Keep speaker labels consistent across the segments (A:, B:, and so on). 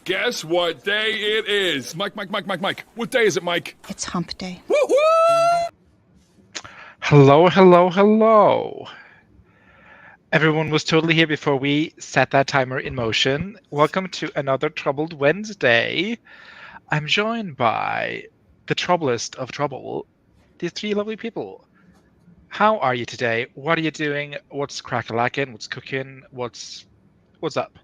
A: Guess what day it is? Mike. What day is it, Mike?
B: It's hump day.
A: Woo-woo!
C: Hello. Everyone was totally here before we set that timer in motion. Welcome to another Troubled Wednesday. I'm joined by the troublest of trouble, these three lovely people. How are you today? What are you doing? What's crack-a-lackin'? What's cooking? What's up?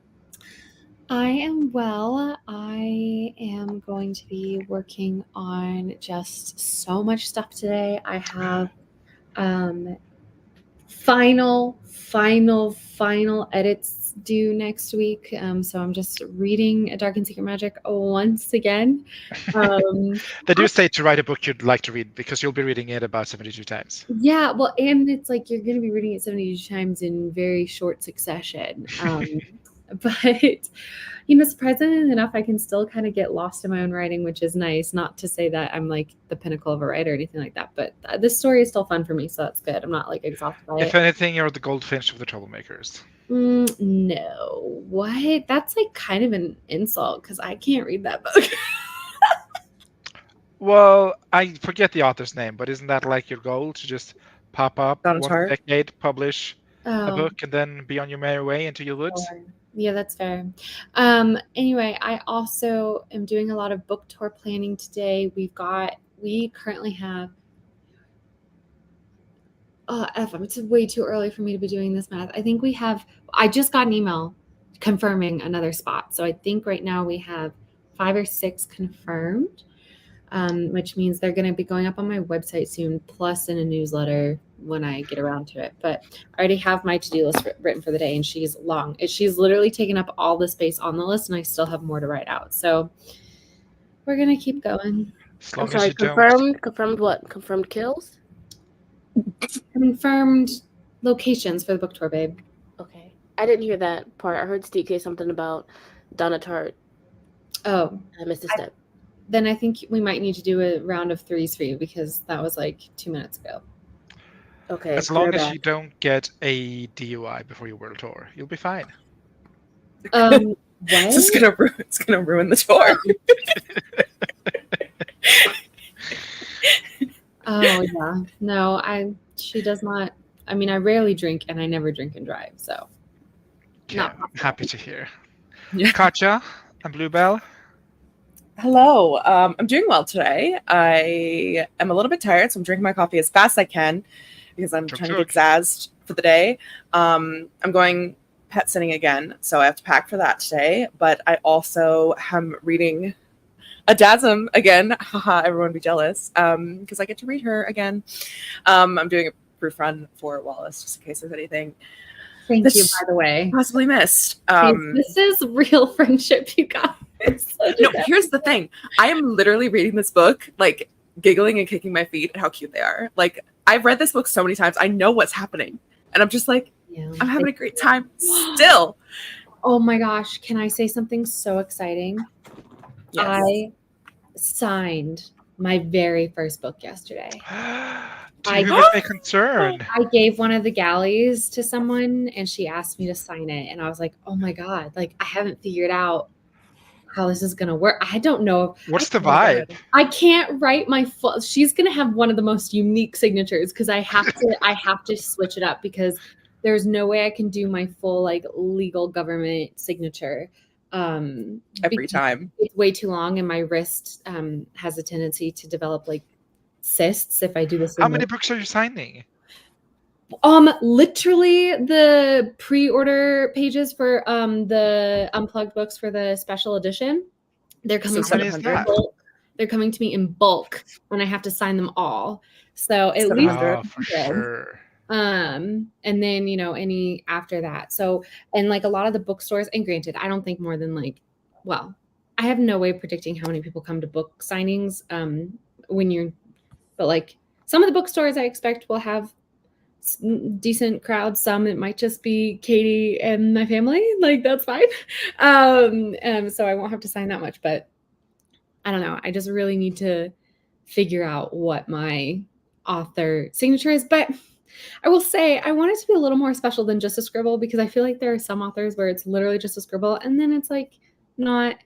D: I am well. I am going to be working on just so much stuff today. I have final edits due next week. So I'm just reading A Dark and Secret Magic once again.
C: They do say to write a book you'd like to read because you'll be reading it about 72 times.
D: Yeah, well, and it's like you're going to be reading it 72 times in very short succession. But, surprisingly enough, I can still kind of get lost in my own writing, which is nice. Not to say that I'm like the pinnacle of a writer or anything like that, but this story is still fun for me, so that's good. I'm not like exhausted by it.
C: If anything, you're the goldfinch of the troublemakers.
D: No. What? That's like kind of an insult because I can't read that book.
C: Well, I forget the author's name, but isn't that like your goal to just pop up
B: Donna
C: once a
B: Tartt?
C: decade, publish a
D: Oh.
C: book, and then be on your merry way into your woods?
D: Yeah, that's fair. Anyway, I also am doing a lot of book tour planning today. We currently have it's way too early for me to be doing this math. I just got an email confirming another spot. So I think right now we have 5 or 6 confirmed, which means they're going to be going up on my website soon, plus in a newsletter when I get around to it. But I already have my to-do list written for the day, and she's long. She's literally taken up all the space on the list, and I still have more to write out. So we're going to keep going.
C: As long
E: I'm sorry,
C: as you don't.
E: confirmed what? Confirmed kills?
D: Confirmed locations for the book tour, babe.
E: Okay. I didn't hear that part. I heard Steve say something about Donna Tartt.
D: Oh,
E: I missed a step.
D: then I think we might need to do a round of threes for you because that was like 2 minutes ago.
E: Okay.
C: As long
E: you're
C: as
E: back.
C: you don't get a DUI before your world tour, you'll be fine.
D: What?
B: It's gonna ruin the tour.
D: Oh yeah. No, she does not. I mean, I rarely drink and I never drink and drive. So
C: Yeah, I'm happy to hear.
B: Yeah.
C: Katja and Bluebell.
B: Hello. I'm doing well today. I am a little bit tired, so I'm drinking my coffee as fast as I can because I'm trying to get zazzed for the day. I'm going pet sitting again, so I have to pack for that today. But I also am reading Adasm again. Haha, everyone be jealous. Because I get to read her again. I'm doing a proof run for Wallace, just in case there's anything
D: thank
B: This-
D: you, by the way.
B: possibly missed.
D: This is real friendship, you guys.
B: No, here's the thing. I am literally reading this book, like giggling and kicking my feet at how cute they are. Like, I've read this book so many times. I know what's happening. And I'm just like,
D: Yeah.
B: I'm having a great time still.
D: Oh my gosh, can I say something so exciting?
B: Yes.
D: I signed my very first book yesterday.
C: Do
D: I-
C: you have a concern?
D: I gave one of the galleys to someone and she asked me to sign it. And I was like, oh my God, like I haven't figured out how this is going to work. I don't know.
C: What's the vibe?
D: I can't write my full. She's going to have one of the most unique signatures because I have to switch it up because there's no way I can do my full like legal government signature.
B: Every
D: Because
B: time.
D: it's way too long and my wrist has a tendency to develop like cysts if I do this.
C: How many books are you signing?
D: Literally the pre-order pages for the unplugged books for the special edition. They're coming
B: So
D: to me
C: many is
D: in
C: that?
D: bulk. They're coming to me in bulk and I have to sign them all. So at least
B: 700.
C: Oh, for sure.
D: and then any after that. So and like a lot of the bookstores, and granted, I don't think more than I have no way of predicting how many people come to book signings but like some of the bookstores I expect will have decent crowds. Some it might just be Katie and my family, like that's fine. So I won't have to sign that much, but I don't know, I just really need to figure out what my author signature is. But I will say I want it to be a little more special than just a scribble because I feel like there are some authors where it's literally just a scribble and then it's like not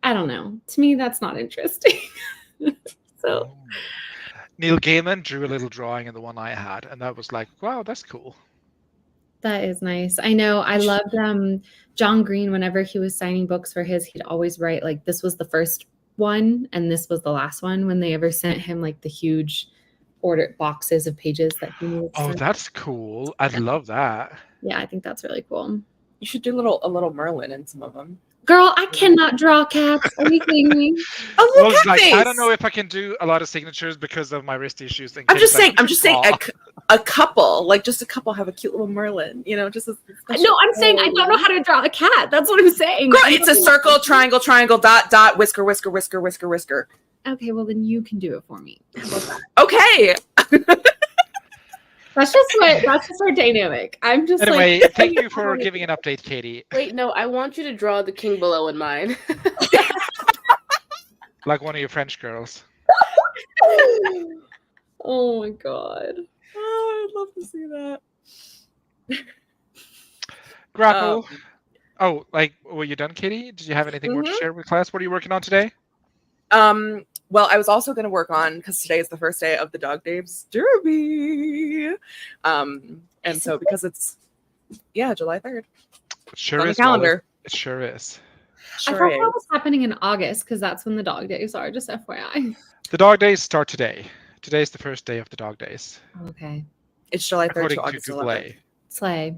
D: I don't know. To me, that's not interesting. So
C: Oh. Neil Gaiman drew a little drawing in the one I had, and that was like, wow, that's cool.
D: that is nice. I know. I loved John Green. Whenever he was signing books for his, he'd always write like, this was the first one and this was the last one, when they ever sent him like the huge ordered boxes of pages that he needed to
C: Oh,
D: sign.
C: that's cool. I'd love that.
D: Yeah, I think that's really cool.
B: You should do a little Merlin in some of them.
D: Girl, I cannot draw cats. Are you kidding me?
B: A little
C: Well,
B: cat
C: like,
B: face.
C: I don't know if I can do a lot of signatures because of my wrist issues.
B: I'm just saying.
C: Aw.
B: A couple, like just a couple, have a cute little Merlin. You know, just a special-
D: No, I'm saying I don't know how to draw a cat. That's what I'm saying.
B: Girl, it's a circle, triangle, triangle, dot, dot, whisker, whisker, whisker, whisker, whisker.
D: Okay, well then you can do it for me. How about that?
B: Okay.
D: That's just our dynamic. I'm just
C: Anyway,
D: like,
C: thank you for giving an update, Katie.
E: Wait, no, I want you to draw the king below in mine.
C: Like one of your French girls.
D: Oh my god.
B: Oh, I'd love to see that.
C: Grapple. Oh, like, were you done, Katie? Did you have anything more to
B: Mhm.
C: share with class? What are you working on today?
B: Well, I was also going to work on, because today is the first day of the Dog Days Derby. And so because it's, July 3rd.
C: It sure
B: On the
C: is. Wallace.
B: calendar.
C: It sure is.
D: I
B: Sure
D: thought
B: is.
D: that was happening in August because that's when the dog days are, just FYI.
C: The dog days start today. Today is the first day of the dog days,
D: Okay.
B: It's July 3rd
C: according
B: to
C: to
B: August
C: Google
B: 11th.
C: A.
D: Slay.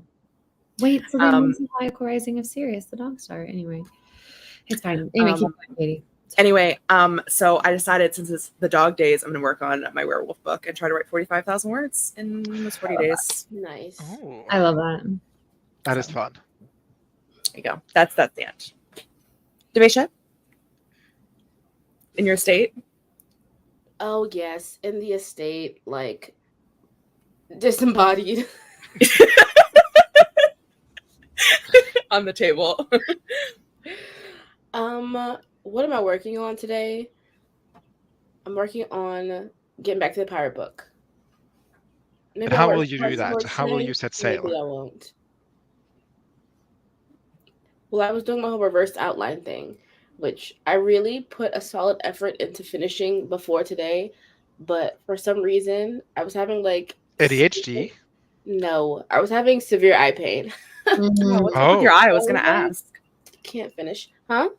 D: Wait, so then
B: Um,
D: when's the Hayako Rising of Sirius, the dog star? Anyway. It's fine. Anyway, keep going, Katie.
B: Anyway, so I decided, since it's the Dog Days, I'm going to work on my werewolf book and try to write 45,000 words in those 40 days.
E: Nice.
C: Oh,
D: I love that.
C: that is fun.
B: There you go. That's the end. Demisha? In your estate?
E: Oh yes, in the estate, like disembodied.
B: On the table.
E: What am I working on today? I'm working on getting back to the pirate book. Maybe
C: And how
E: I'll
C: will
E: work
C: you
E: twice
C: do that?
E: more
C: How will
E: today,
C: you set
E: Maybe
C: sail?
E: I won't. Well, I was doing my whole reverse outline thing, which I really put a solid effort into finishing before today, but for some reason I was having like
C: ADHD?
E: no, I was having severe eye pain.
D: Mhm.
B: What's up with your
C: Oh,
B: eye? I was going to
E: Okay.
B: ask.
E: Can't finish. Huh?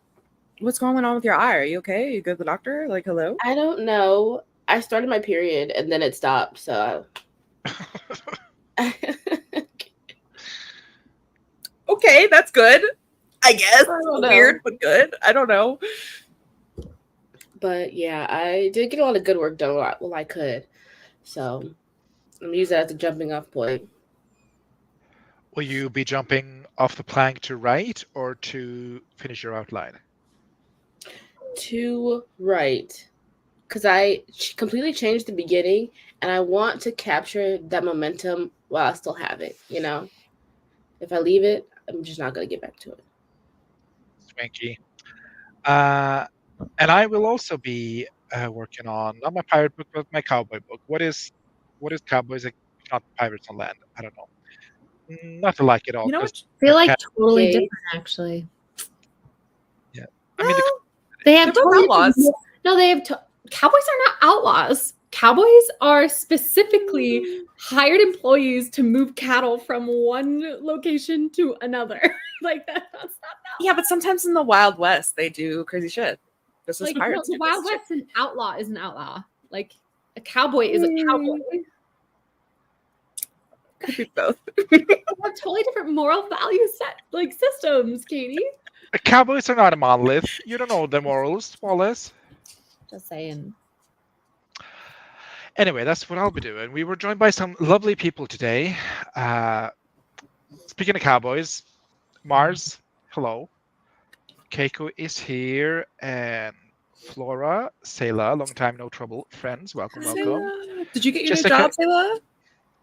B: What's going on with your eye? Are you okay? You go to the doctor? Like, hello?
E: I don't know. I started my period and then it stopped, so
B: Okay, that's good. I guess.
E: don't know.
B: Weird, but good. I don't know.
E: But yeah, I did get a lot of good work done while I could. So I'm gonna use that as a jumping off point.
C: will you be jumping off the plank to write or to finish your outline?
E: To write. Because I completely changed the beginning and I want to capture that momentum while I still have it, you know? If I leave it, I'm just not gonna get back to it.
C: Swanky. And I will also be working on not my pirate book, but my cowboy book. What is cowboys if not pirates on land? I don't know. Not to like it all.
B: You know
C: 'cause
B: what?
D: They're like
C: cat-
D: totally
E: Okay.
D: different, actually.
C: I mean,
D: They have
B: They're both
D: totally
B: outlaws.
D: different- No, they have. Cowboys are not outlaws. Cowboys are specifically hired employees to move cattle from one location to another. Like that's not
B: Yeah, but sometimes in the Wild West, they do crazy shit. This is
D: like no,
B: pirates.
D: the
B: do
D: Wild
B: this shit.
D: West. An outlaw is an outlaw. Like a cowboy is a cowboy.
B: Could be both.
D: They have totally different moral value set like systems, Katie.
C: cowboys are not a monolith. You don't know the morals, Wallace.
D: Just saying.
C: Anyway, that's what I'll be doing. We were joined by some lovely people today. Speaking of cowboys, Mars, hello. Keiko is here, and Flora, Sayla, long time no trouble friends. Welcome, welcome.
B: Sayla. Did you get your
C: Jessica-
B: new job, Sayla?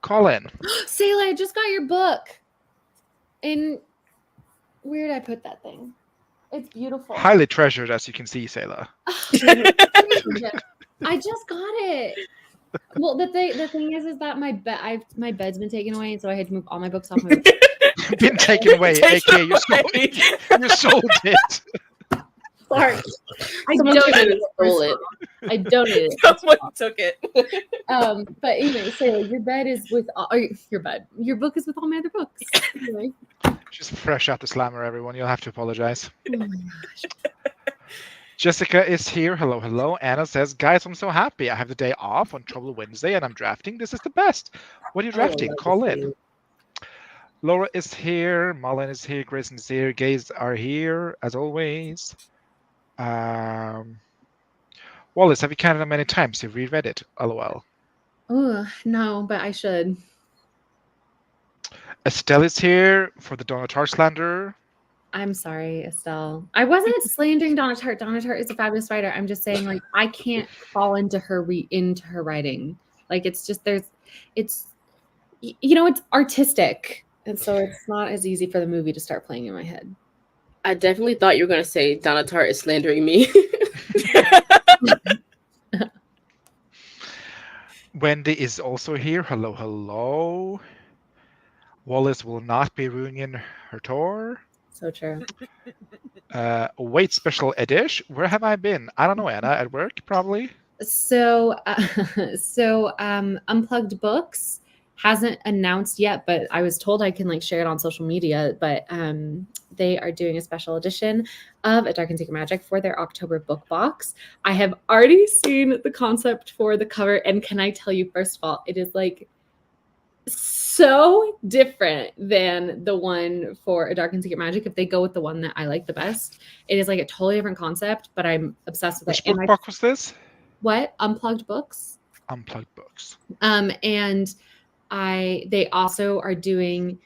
C: Call in.
D: Sayla, I just got your book. And where did I put that thing? It's beautiful.
C: Highly treasured, as you can see, Sayla.
D: I just got it. Well, the thing is that my bed's been taken away, and so I had to move all my books off my bed.
C: Been taken away,
B: Take
C: aka
B: it
C: you sold,
B: away.
C: you sold it.
D: Sorry. I
E: Someone took it
D: donated
E: and stole it.
D: I donated it.
B: Someone took it.
D: But anyway, Sarah, your bed is with all, or your book is with all my other books. Anyway.
C: She's fresh out the slammer, everyone. You'll have to apologize.
D: Oh my gosh.
C: Jessica is here. Hello, hello. Anna says, guys, I'm so happy. I have the day off on Trouble Wednesday and I'm drafting. This is the best. What are you drafting? Call in. Laura is here. Malin is here. Grayson is here. Gays are here, as always. Wallace, have you counted how many times you've reread it? LOL.
D: Oh, no, but I should.
C: Estelle is here for the Donna Tartt slander.
D: I'm sorry, Estelle. I wasn't slandering Donna Tartt. Donna Tartt is a fabulous writer. I'm just saying, like, I can't fall into her writing. Like, it's just it's artistic, and so it's not as easy for the movie to start playing in my head.
E: I definitely thought you were going to say Donna Tartt is slandering me.
C: Wendy is also here. Hello, hello. Wallace will not be ruining her tour.
D: So true.
C: Wait, special edition. Where have I been? I don't know, Anna. At work, probably.
D: So Unplugged Books hasn't announced yet, but I was told I can share it on social media. But they are doing a special edition of A Dark and Secret Magic for their October book box. I have already seen the concept for the cover, and can I tell you, first of all, it is so different than the one for A Dark and Secret Magic. If they go with the one that I like the best, it is a totally different concept, but I'm obsessed with
C: Which
D: it.
C: book box was this?
D: What? Unplugged Books.
C: Unplugged Books.
D: And they also are doing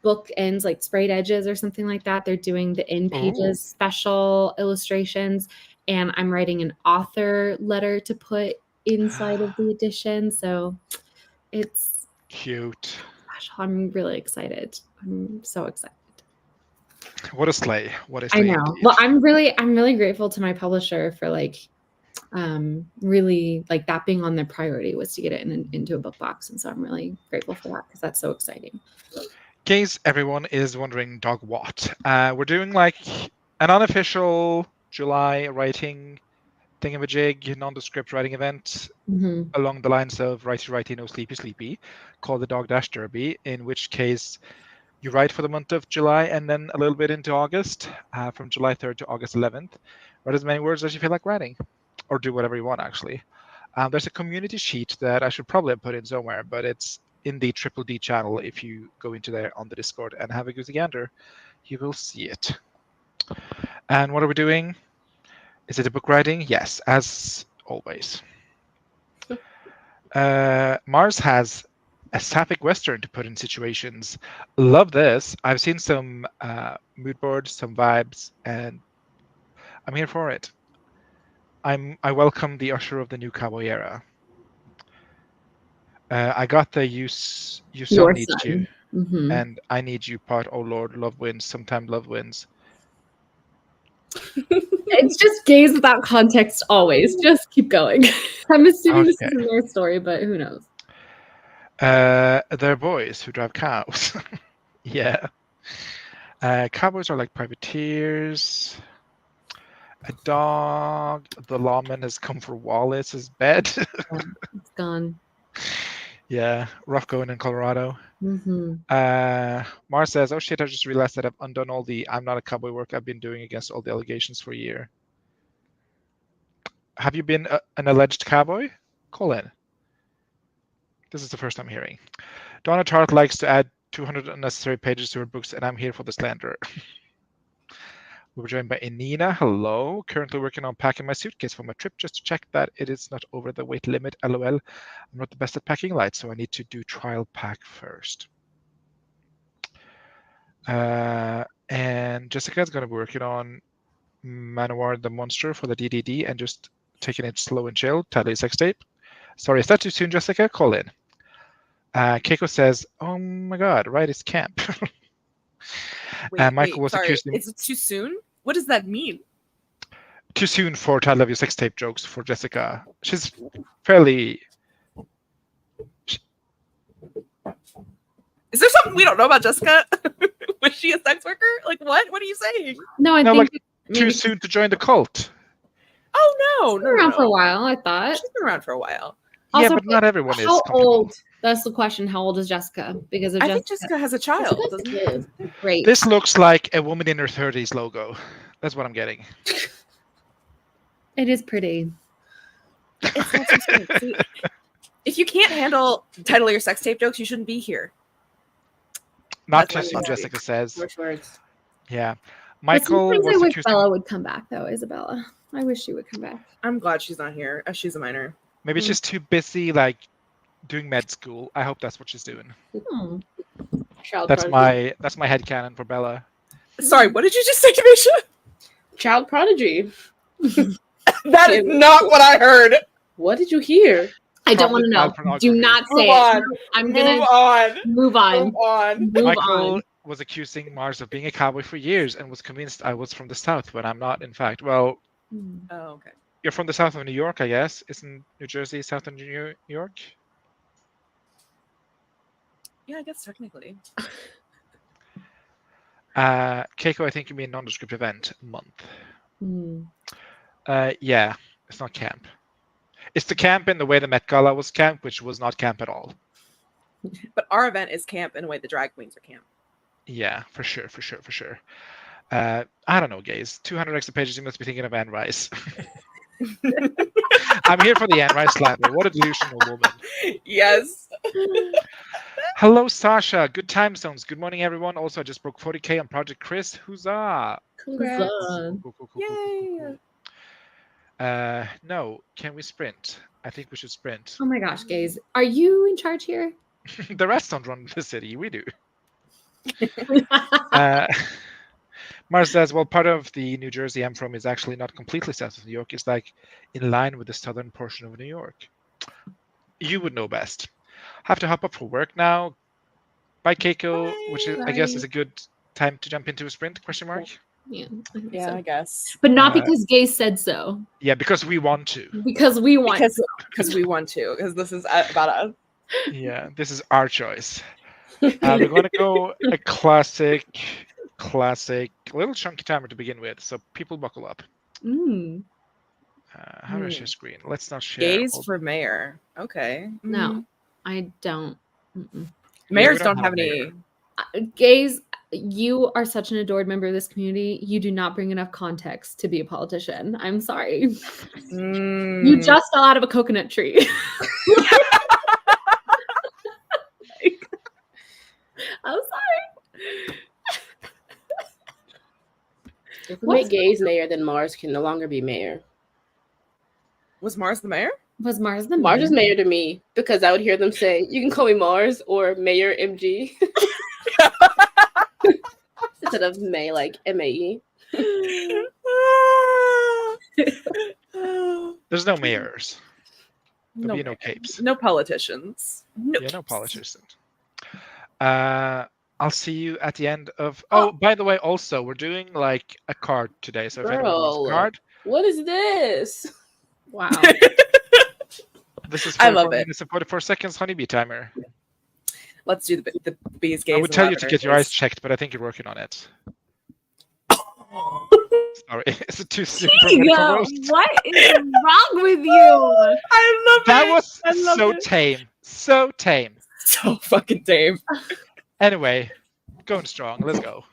D: book ends, like sprayed edges or something like that. They're doing the end pages special illustrations, and I'm writing an author letter to put inside of the edition. So it's
C: cute.
D: Gosh, I'm really excited. I'm so excited.
C: What a slay! What a
D: I
C: slay!
D: know.
C: Indeed.
D: Well, I'm really grateful to my publisher for really that being on their priority was to get it into a book box, and so I'm really grateful for that because that's so exciting.
C: In case everyone is wondering, dog what? We're doing an unofficial July writing thingamajig, nondescript writing event along the lines of Righty Righty No Sleepy Sleepy, called the Dog Dash Derby, in which case you write for the month of July and then a little bit into August, from July 3rd to August 11th. Write as many words as you feel like writing, or do whatever you want, actually. There's a community sheet that I should probably have put in somewhere, but it's in the Triple D channel. If you go into there on the Discord and have a goosey gander, you will see it. And what are we doing? Is it a book writing? Yes, as always. Mars has a sapphic western to put in situations. Love this. I've seen some mood boards, some vibes, and I'm here for it. I welcome the usher of the new cowboy era. I got the your son needs you, and I need you part. Oh Lord, love wins. Sometimes love wins.
D: It's just gays without context always. Just keep going. I'm assuming this is their story, but who knows?
C: They're boys who drive cows. Yeah. Cowboys are like privateers. A dog. The lawman has come for Wallace's bed.
D: It's gone.
C: Yeah, rough going in Colorado. Mars says, oh shit, I just realized that I've undone all the I'm not a cowboy work I've been doing against all the allegations for a year. Have you been an alleged cowboy? Call in. This is the first I'm hearing. Donna Tartt likes to add 200 unnecessary pages to her books, and I'm here for the slander. We were joined by Inina. Hello. Currently working on packing my suitcase for my trip just to check that it is not over the weight limit. LOL. I'm not the best at packing light, so I need to do trial pack first. And Jessica is going to be working on Manowar the Monster for the DDD and just taking it slow and chill. Tally sex tape. Sorry, is that too soon, Jessica? Call in. Keiko says, oh my God, right, it's camp. Michael was accusing.
B: Is it too soon? What does that mean?
C: Too soon for I love you sex tape jokes for Jessica. She's fairly.
B: Is there something we don't know about Jessica? Was she a sex worker? What? What are you saying?
D: No, I
C: Too
D: Maybe
C: soon to join the cult.
B: Oh no,
D: she's
B: no,
D: been
B: no,
D: around for a
B: no.
D: while, I thought.
B: She's been around for a while.
C: Yeah,
D: Also,
C: but not everyone is
D: how
C: comfortable.
D: old? That's the question. How old is Jessica? Because if
B: I think
D: Jessica,
B: Jessica has a child,
E: Jessica's a
B: doesn't
E: kid.
B: she?
D: great.
C: This looks like a woman in her 30s logo. That's what I'm getting.
D: It is pretty.
B: It's not so sweet. See, if you can't handle title your sex tape jokes, you shouldn't be here.
C: Not
B: That's
C: just
B: what
C: what
B: I'm
C: Jessica says.
E: Harsh words.
C: Yeah.
D: But
C: Michael
D: sometimes I
C: was
D: wish
C: accusing.
D: Bella would come back, though. Isabella, I wish she would come back.
B: I'm glad she's not here. She's a minor.
C: Maybe she's too busy, like, doing med school. I hope that's what she's doing.
D: Hmm.
E: Child
C: That's
E: prodigy.
C: my headcanon for Bella.
B: Sorry, what did you just say, Demisha?
E: Child prodigy.
B: That is not what I heard.
E: What did you hear?
D: I don't
C: Probably
D: want to
C: child
D: know.
C: pornography.
D: Do not
B: Move
D: say
B: on.
D: it. I'm
B: Move
D: gonna
B: on.
D: move on.
B: Move on.
D: Move
C: Michael
D: on.
C: was accusing Mars of being a cowboy for years and was convinced I was from the South when I'm not, in fact. Well,
D: Hmm.
B: Oh, okay.
C: you're from the south of New York, I guess. Isn't New Jersey south of New York?
B: Yeah, I guess technically.
C: Keiko, I think you mean nondescript event month.
D: Hmm.
C: Yeah, it's not camp. It's the camp in the way the Met Gala was camp, which was not camp at all.
B: But our event is camp in a way the drag queens are camp.
C: Yeah, for sure. I don't know, guys. 200 extra pages, you must be thinking of Anne Rice. I'm here for the Anne Rice slander. What a delusional woman.
B: Yes.
C: Hello, Sasha. Good time zones. Good morning, everyone. Also, I just broke 40K on Project Chris. Huzzah!
E: Congrats.
C: Cool.
B: Yay.
C: No, can we sprint? I think we should sprint.
D: Oh my gosh, gays, are you in charge here?
C: The rest don't run the city. We do. Mars says, well, part of the New Jersey I'm from is actually not completely south of New York. It's like in line with the southern portion of New York. You would know best. Have to hop up for work now. Bye, Keiko, which is, I guess, is a good time to jump into a sprint, question mark?
D: Yeah, I think
B: Yeah,
D: so.
B: I guess.
D: But not
C: Uh,
D: because gays said so.
C: Yeah, because we want to.
D: Because we want
B: Because we want to. Because this is about us.
C: Yeah, this is our choice. We're going to go a classic, little chunky timer to begin with. So people buckle up.
D: Mm,
C: How do I share screen? Let's not share.
B: Gays
C: all-
B: for mayor. Okay.
D: no, I don't. Mm-mm.
B: Mayors
C: we don't
B: don't
C: have
B: have
C: a
B: any.
D: Gays, you are such an adored member of this community. You do not bring enough context to be a politician. I'm sorry. You
B: Mm.
D: just fell out of a coconut tree. I'm sorry.
E: If we
D: What's-
E: make gays mayor, then Mars can no longer be mayor.
B: Was Mars the mayor?
D: Was Mars the
E: Mars is
D: mayor?
E: mayor to me because I would hear them say, "You can call me Mars or Mayor MG," instead of May, like MAE.
C: There's no mayors. There'll be no
B: mayor.
C: capes.
B: No politicians. No,
C: Yeah, no politicians. I'll see you at the end of. Oh, by the way, also we're doing like a card today. So if anyone wants a
E: Girl.
C: card,
E: What is this?
D: Wow.
C: this is
B: I
C: 44
B: love it.
C: minutes and 44 seconds honeybee timer.
B: Let's do the bees, gays.
C: I would
B: and
C: tell you to
B: lavender
C: get your eyes
B: gays.
C: checked, but I think you're working on it. Sorry, is it too soon for
D: Yo,
C: medical roast?
D: what is wrong with you?
B: I love
C: That
B: it.
C: was
B: I love
C: so
B: it.
C: tame. So tame.
B: So fucking tame.
C: Anyway, going strong. Let's go.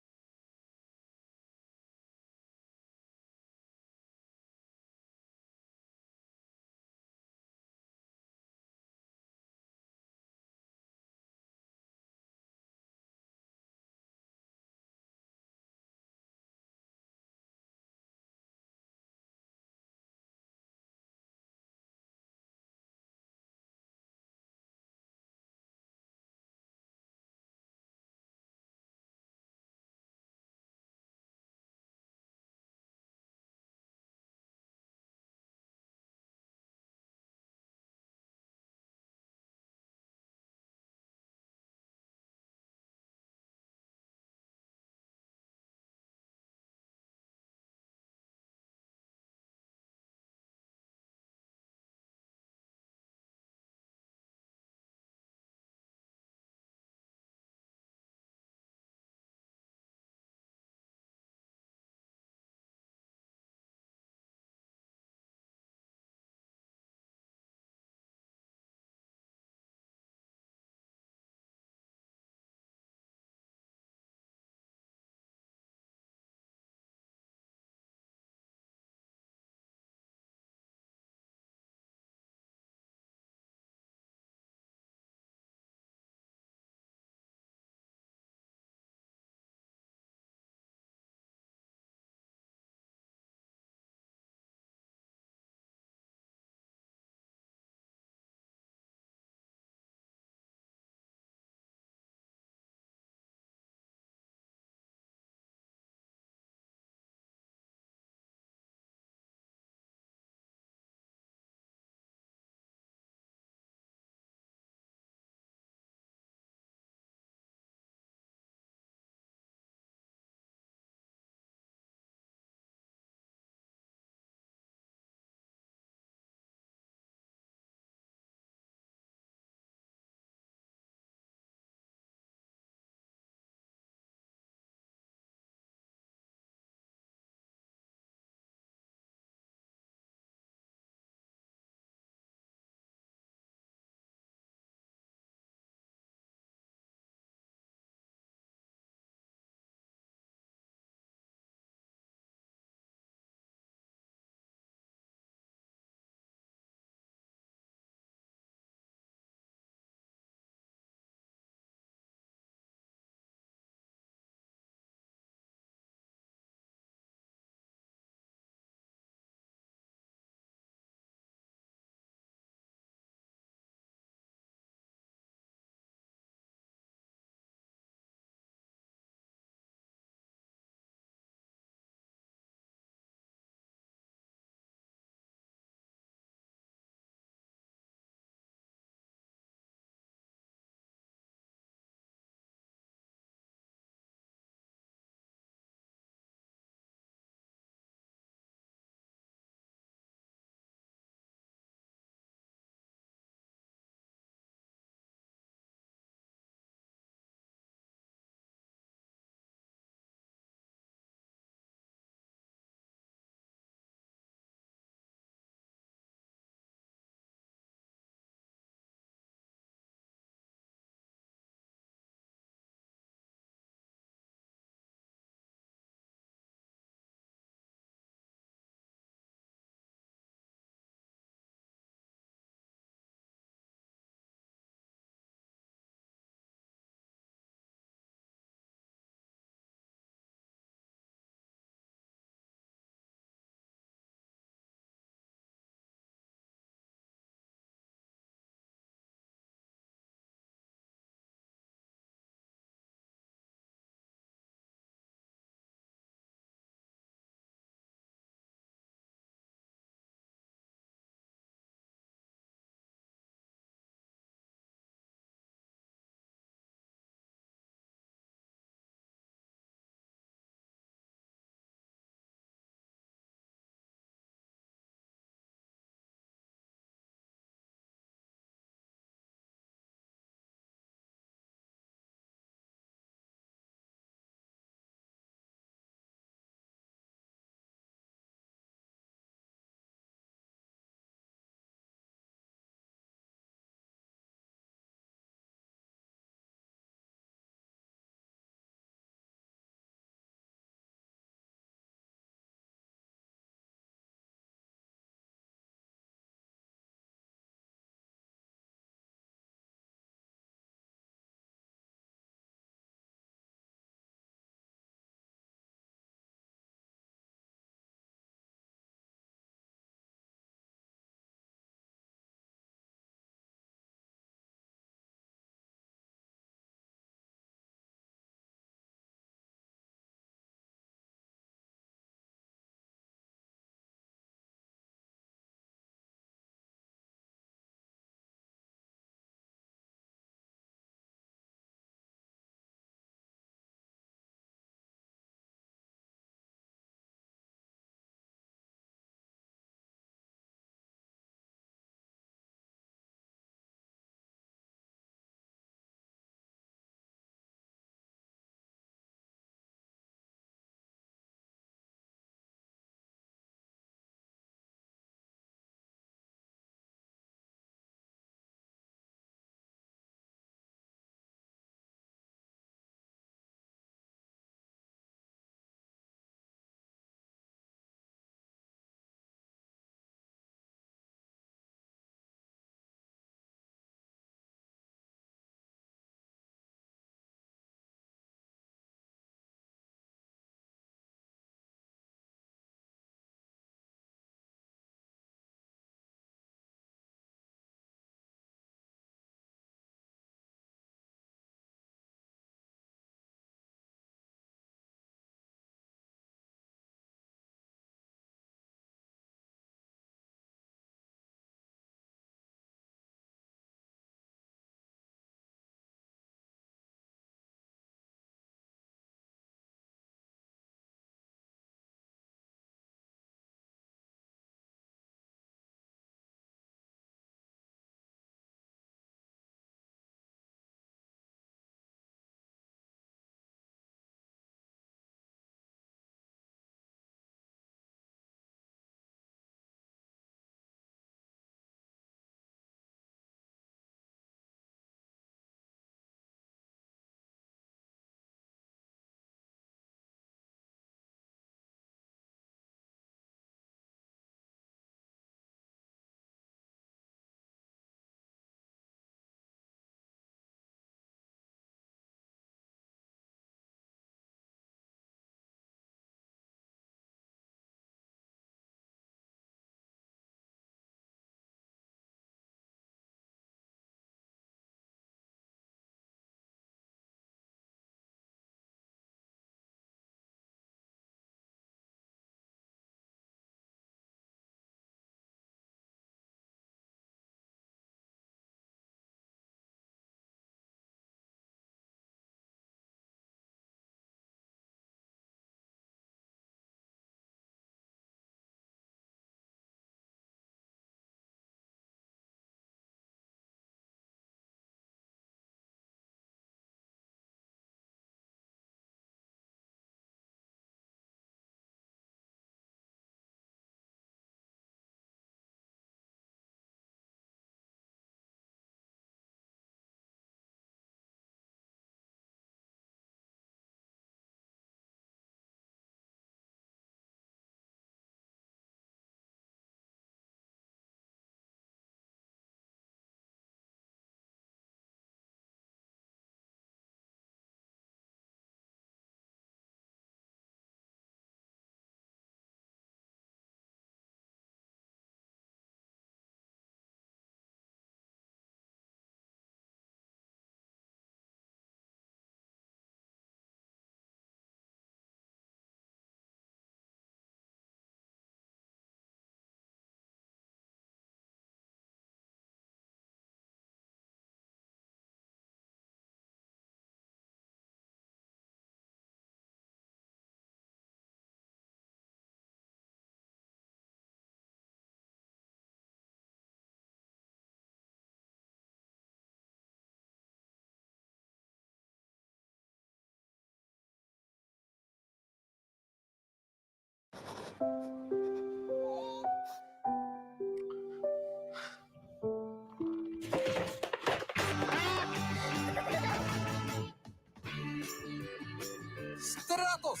F: Stratos!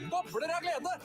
F: Bobler av glede!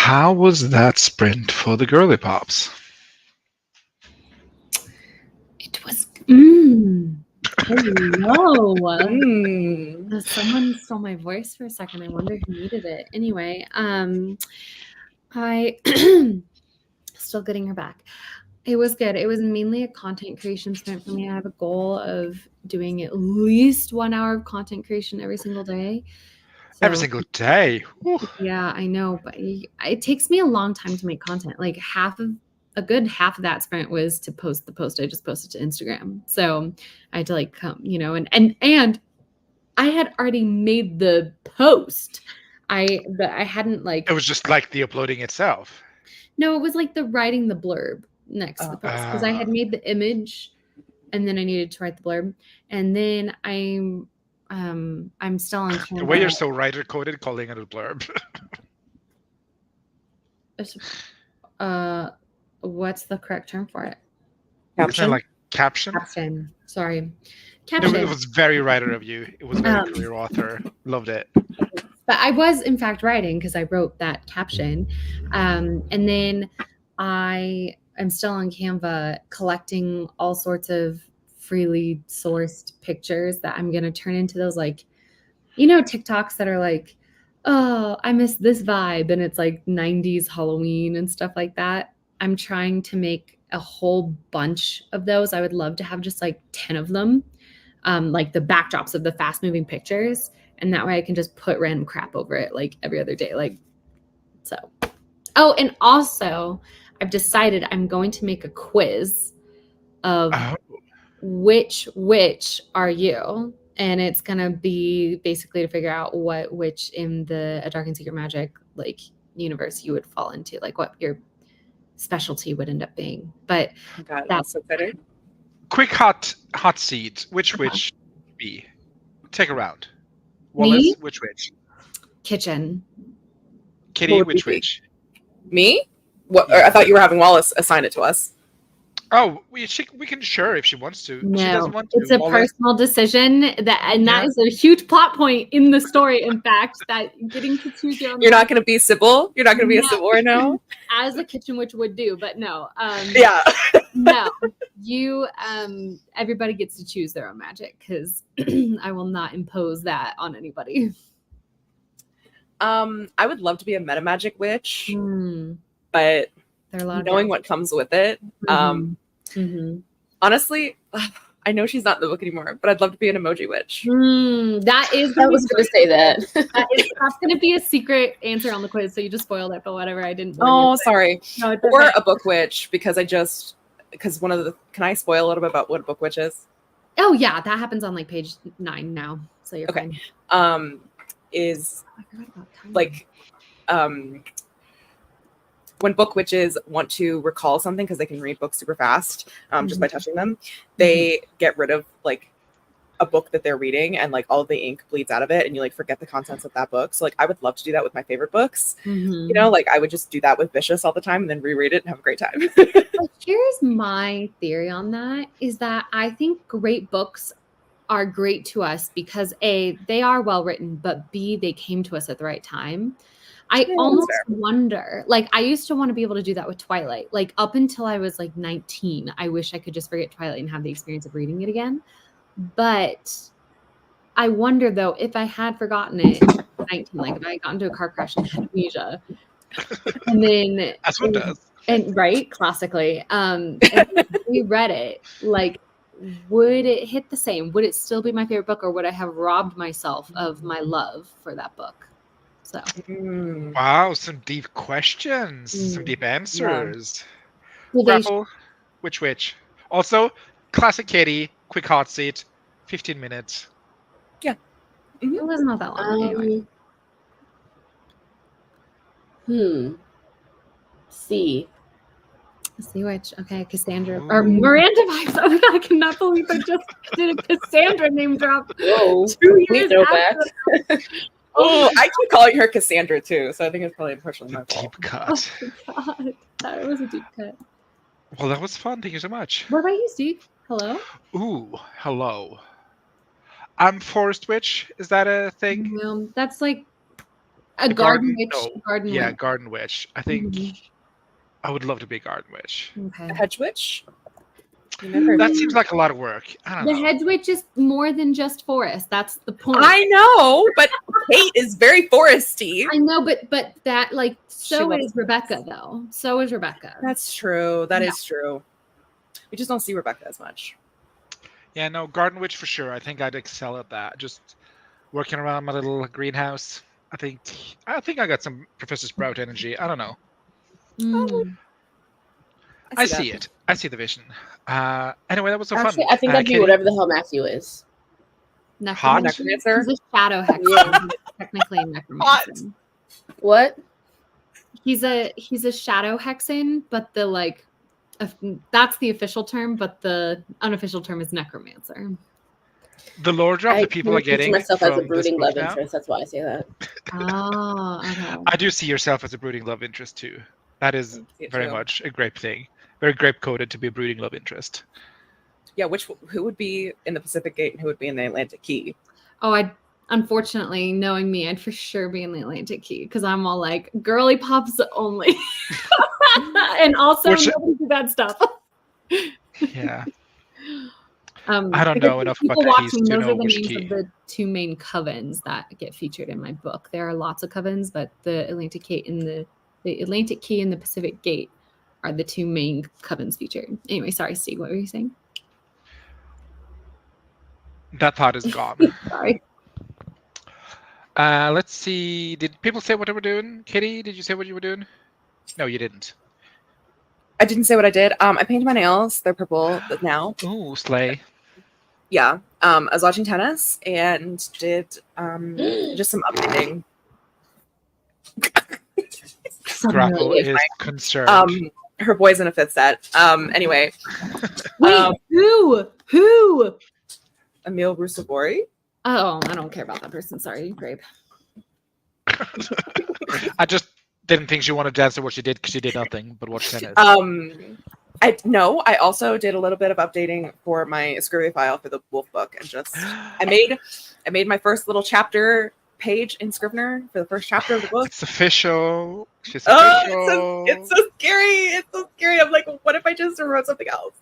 C: How was that sprint for the girly pops?
D: It was. Hello.
B: Mm.
D: Someone stole my voice for a second. I wonder who needed it. Anyway, I still getting her back. It was good. It was mainly a content creation sprint for me. I have a goal of doing at least 1 hour of content creation every single day.
C: Every
D: So,
C: single day. Whew.
D: yeah, I know, but it takes me a long time to make content. Like a good half of that sprint was to post the post I just posted to Instagram. So I had to like come, and I had already made the post. I hadn't like
C: It was just like the uploading itself.
D: no, it was like the writing the blurb next to the post because I had made the image and then I needed to write the blurb. And then I'm still on Canva.
C: The way you're so writer coded, calling it a blurb.
D: What's the correct term for it?
C: Isn't it like caption?
D: Caption. Sorry.
C: No,
D: Caption.
C: it was very writer of you. It was very career author. Loved it.
D: But I was in fact writing because I wrote that caption. And then I am still on Canva collecting all sorts of freely sourced pictures that I'm going to turn into those TikToks that are like, oh, I miss this vibe. And it's like 90s Halloween and stuff like that. I'm trying to make a whole bunch of those. I would love to have just like 10 of them, like the backdrops of the fast moving pictures. And that way I can just put random crap over it like every other day. So. Oh, and also I've decided I'm going to make a quiz of which witch are you? And it's going to be basically to figure out what witch in the A Dark and Secret Magic universe you would fall into, like what your specialty would end up being. But
B: God, that's so better.
C: Quick hot seat. Which witch be? Take a round. Wallace,
D: Me?
C: which witch?
D: Kitchen.
C: Kitty,
B: What would
C: which
B: you be?
C: witch?
B: Me? What? Or I thought you were having Wallace assign it to us.
C: Oh, we can if she wants to. She
D: No,
C: doesn't want to.
D: it's a
C: Wallace,
D: personal decision that is a huge plot point in the story. In fact, that getting to choose your own.
B: You're not going to be Sybil? You're not going to be a
D: No.
B: Sybil right now?
D: as a kitchen witch would do, but no.
B: Yeah.
D: No, you. Everybody gets to choose their own magic because I will not impose that on anybody.
B: I would love to be a meta magic witch,
D: Mm,
B: but
D: there are a lot of
B: knowing what comes with it,
D: Mhm.
B: honestly, I know she's not in the book anymore, but I'd love to be an emoji witch.
D: That is.
E: I was going to say that.
D: That's going to be a secret answer on the quiz, so you just spoiled it. But whatever, I didn't. warn
B: Oh,
D: you.
B: sorry.
D: No, it's
B: Or
D: okay.
B: a book witch because one of the. Can I spoil a little bit about what a book witch is?
D: Oh yeah, that happens on like page 9 now. So you're
B: Okay.
D: fine.
B: Is
D: I forgot about time.
B: like when book witches want to recall something because they can read books super fast just by touching them, they get rid of like a book that they're reading and like all of the ink bleeds out of it and you like forget the contents of that book. So like I would love to do that with my favorite books.
D: Mhm.
B: You know, like I would just do that with Vicious all the time and then reread it and have a great time.
D: But here's my theory on that is that I think great books are great to us because A, they are well written, but B, they came to us at the right time. I
B: that's
D: almost
B: fair.
D: wonder, like I used to want to be able to do that with Twilight. Like up until I was like 19, I wish I could just forget Twilight and have the experience of reading it again. But I wonder though, if I had forgotten it at 19, like if I got into a car crash and had amnesia, and then
C: That's what does.
D: and right, classically, and we read it, like would it hit the same? Would it still be my favorite book, or would I have robbed myself of my love for that book? So
C: Wow, some deep questions, some deep answers.
D: Well, they
C: Raffle, which witch? Also, classic Katie, quick hot seat, 15 minutes.
D: it was not that long. Anyway,
E: C.
D: let's see which. Okay, Cassandra or Miranda vibes. Oh my god, I cannot believe I just did a Cassandra name drop.
E: Whoa.
D: 2
E: We
D: years
E: know
D: after.
E: that.
B: Oh, I keep calling her Cassandra too, so I think it's probably partially my
C: The
B: fault.
C: deep cut.
D: Oh my god, that was a deep cut.
C: Well, that was fun. Thank you so much.
D: What about you, Steve? Hello.
C: Ooh, hello. I'm Forest Witch. Is that a thing?
D: That's like A
C: The
D: garden witch.
C: no,
D: Garden
C: yeah,
D: witch.
C: garden witch. I think
D: Mhm.
C: I would love to be a garden witch.
D: Okay.
B: A hedge witch? You never.
C: That seems like a lot of work. I don't
D: The
C: know.
D: hedge witch is more than just forest. That's the point.
B: I know, but Kate is very foresty.
D: I know, but that like so
B: loves
D: is Rebecca though. So is Rebecca.
B: That's true. That
D: Yeah.
B: is true. We just don't see Rebecca as much.
C: Yeah, no, garden witch for sure. I think I'd excel at that. Just working around my little greenhouse. I think I got some Professor Sprout energy. I don't know.
D: Mm.
C: I
B: that.
C: see it. I see the vision. Anyway, that was so
E: Actually,
C: fun.
E: I think that'd be
C: Katie?
E: whatever the hell Matthew is.
C: Hot?
D: Necromancer.
B: Necromancer?
D: He's a shadow hexer.
E: Yeah.
D: Technically a necromancer.
E: What?
D: He's a shadow hexen, but the like that's the official term, but the unofficial term is necromancer.
C: The lore drop
E: I
C: that people are
E: picture
C: getting
E: myself
C: from
E: as a
C: this
E: brooding
C: book
E: love
C: now.
E: interest. That's why I say that.
D: Oh, okay.
C: I do see yourself as a brooding love interest too. That is
B: It
C: very
B: too.
C: much a grape thing. Very grape coded to be a brooding love interest.
B: Yeah, who would be in the Pacific Gate and who would be in the Atlantic Key?
D: Oh, I unfortunately, knowing me, I'd for sure be in the Atlantic Key because I'm all like girly pops only, and also
C: Which-
D: nobody do bad stuff.
C: Yeah.
D: I
C: I don't know enough about
D: people
C: the East
D: watching,
C: to
D: those
C: know
D: are the
C: which
D: names
C: key.
D: of the two main covens that get featured in my book. There are lots of covens, but the Atlantic Gate and the Atlantic Key and the Pacific Gate are the two main covens featured. Anyway, sorry, Steve, what were you saying?
C: That thought is gone.
D: Sorry.
C: Let's see. Did people say what they were doing? Kitty, did you say what you were doing? No, you didn't.
B: I didn't say what I did. I painted my nails. They're purple now.
C: Ooh, slay.
B: Yeah. I was watching tennis and did just some updating.
C: Grapple
E: Really
C: is concerned.
B: Her boy's in a fifth set. Anyway,
D: Wait, who?
B: Emil Rusevori.
D: Oh, I don't care about that person. Sorry, Grape.
C: I just didn't think she wanted to answer what she did because she did nothing but watch tennis.
B: I also did a little bit of updating for my Scribby file for the Wolf book, and just I made my first little chapter page in Scrivener for the first chapter of the book.
C: It's official. She's
B: Oh,
C: official.
B: it's so scary! It's so scary. I'm like, what if I just wrote something else?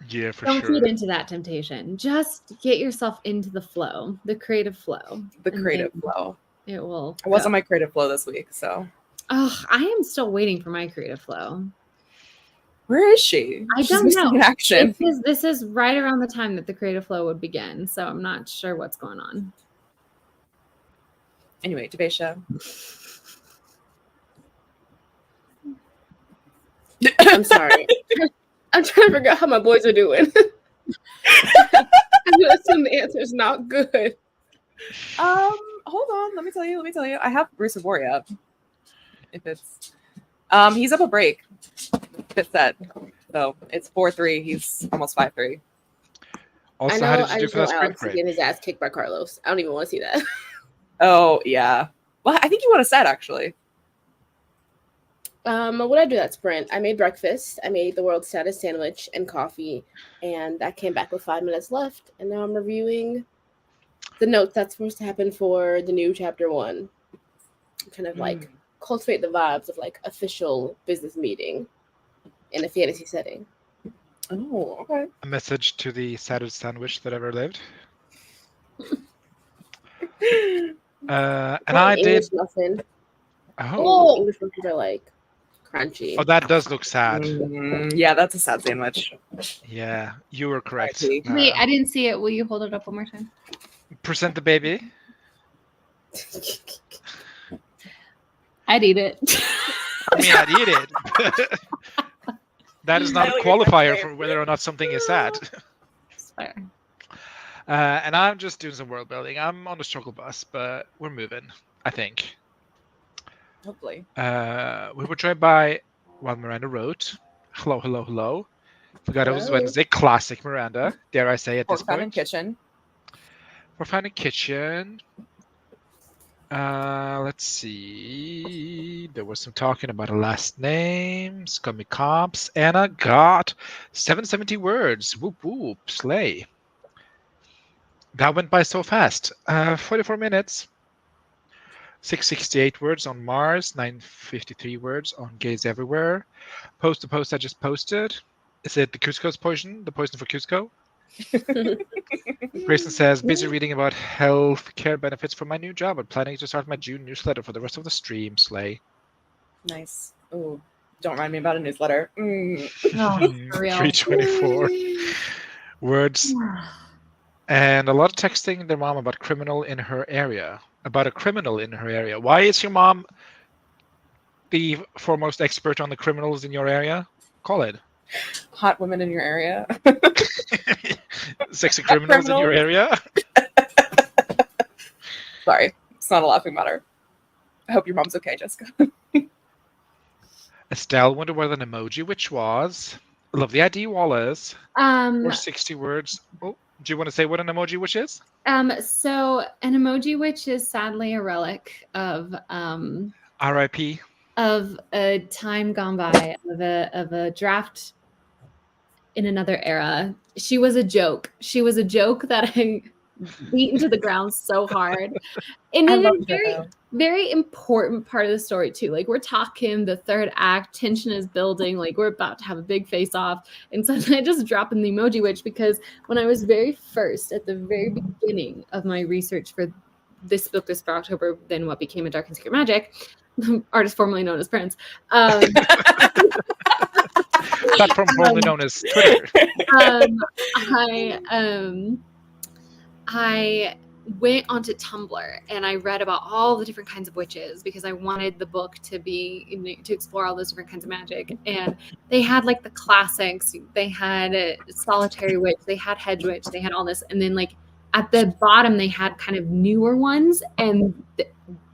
C: Yeah, for
D: Don't
C: sure.
D: feed into that temptation. Just get yourself into the flow, the creative flow.
B: The
D: and
B: creative
D: then
B: flow.
D: It will.
B: I was
D: go.
B: on my creative flow this week, so
D: Oh, I am still waiting for my creative flow.
B: where is she?
D: I
B: She's
D: don't
B: missing
D: know.
B: in action.
D: This is right around the time that the creative flow would begin, so I'm not sure what's going on.
B: Anyway, Devesha.
E: I'm sorry. I'm trying to figure out how my boys are doing. I would assume the answer is not good.
B: Hold on. Let me tell you. I have Rusevori up. If it's he's up a break. Fifth set. So it's 4-3. He's almost 5-3.
C: Also,
E: I know.
C: how did you
E: I
C: do
E: just
C: for
E: know
C: that sprint
E: Alex is
C: break?
E: getting his ass kicked by Carlos. I don't even want to see that.
B: Oh yeah. Well, I think you won a set actually.
E: What did I do that sprint? I made breakfast. I made the world's saddest sandwich and coffee, and I came back with 5 minutes left. And now I'm reviewing the notes that's supposed to happen for the new chapter 1. Kind of like cultivate the vibes of like official business meeting in a fantasy setting.
B: Oh, okay.
C: A message to the saddest sandwich that ever lived. And I did.
E: English muffin.
C: Oh,
E: English muffins are like crunchy.
C: oh, that does look sad.
B: Yeah, that's a sad sandwich.
C: Yeah, you were correct.
B: R.I.P.
D: Wait, I didn't see it. Will you hold it up one more time?
C: Present the baby.
D: I'd eat it.
C: I mean, I'd eat it. That is not a
B: I like
C: qualifier
B: it.
C: for whether or not something is sad.
D: It's fair.
C: And I'm just doing some world building. I'm on the struggle bus, but we're moving, I think.
B: Hopefully.
C: We were joined by Miranda wrote. Hello, hello, hello. Forgot it was
E: Hello.
C: Wednesday. Classic Miranda, dare I say at this
B: Pork Fountain
C: point.
B: Kitchen.
C: We're finding kitchen. Let's see. There was some talking about a last name, scummy cops. Anna got 770 words. Whoop whoop, slay. That went by so fast. 44 minutes. 668 words on Mars, 953 words on Gays Everywhere. Post the post I just posted. Is it the Cusco's poison? The poison for Cusco? Grayson says, busy reading about health care benefits for my new job and planning to start my June newsletter for the rest of the stream, Slay.
B: Nice. Ooh, don't remind me about a newsletter.
D: For real.
C: 324 words. And a lot of texting their mom about a criminal in her area. Why is your mom the foremost expert on the criminals in your area? Call it.
B: Hot women in your area.
C: Sexy criminals in your area?
B: Sorry, it's not a laughing matter. I hope your mom's okay, Jessica.
C: Estelle wondered what an emoji witch was. Love the ID, Wallace. Or 60 words. Oh, do you want to say what an emoji witch is?
D: So an emoji witch is sadly a relic of
C: R.I.P.
D: of a time gone by, of a draft in another era. She was a joke. She was a joke that I beat into the ground so hard. And
B: I
D: in
B: love
D: a very,
B: her, though.
D: very important part of the story too. Like we're talking the third act, tension is building, like we're about to have a big face off. And so I just drop in the emoji witch because when I was very first at the very beginning of my research for this book, this for October, then what became A Dark and Secret Magic, artist formerly known as Prince.
C: Platform formerly known as Twitter.
D: I went onto Tumblr and I read about all the different kinds of witches because I wanted the book to explore all those different kinds of magic. And they had like the classics. They had Solitary Witch. They had Hedge Witch. They had all this. And then like at the bottom, they had kind of newer ones and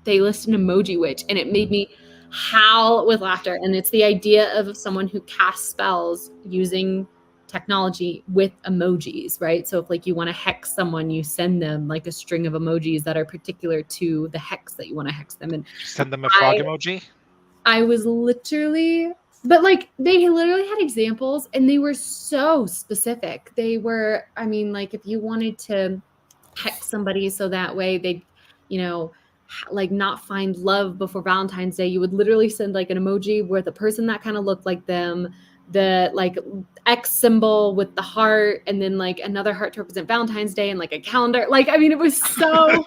D: they listed Emoji Witch, and it made me howl with laughter. And it's the idea of someone who casts spells using technology with emojis, right? So if like you want to hex someone, you send them like a string of emojis that are particular to the hex that you want to hex them. And
C: Send them a frog emoji.
D: I was literally, but like they literally had examples and they were so specific. They were, I mean, like if you wanted to hex somebody so that way they'd, you know, like not find love before Valentine's Day, you would literally send like an emoji with a person that kind of looked like them, the like X symbol with the heart, and then like another heart to represent Valentine's Day, and like a calendar. Like, I mean, it was so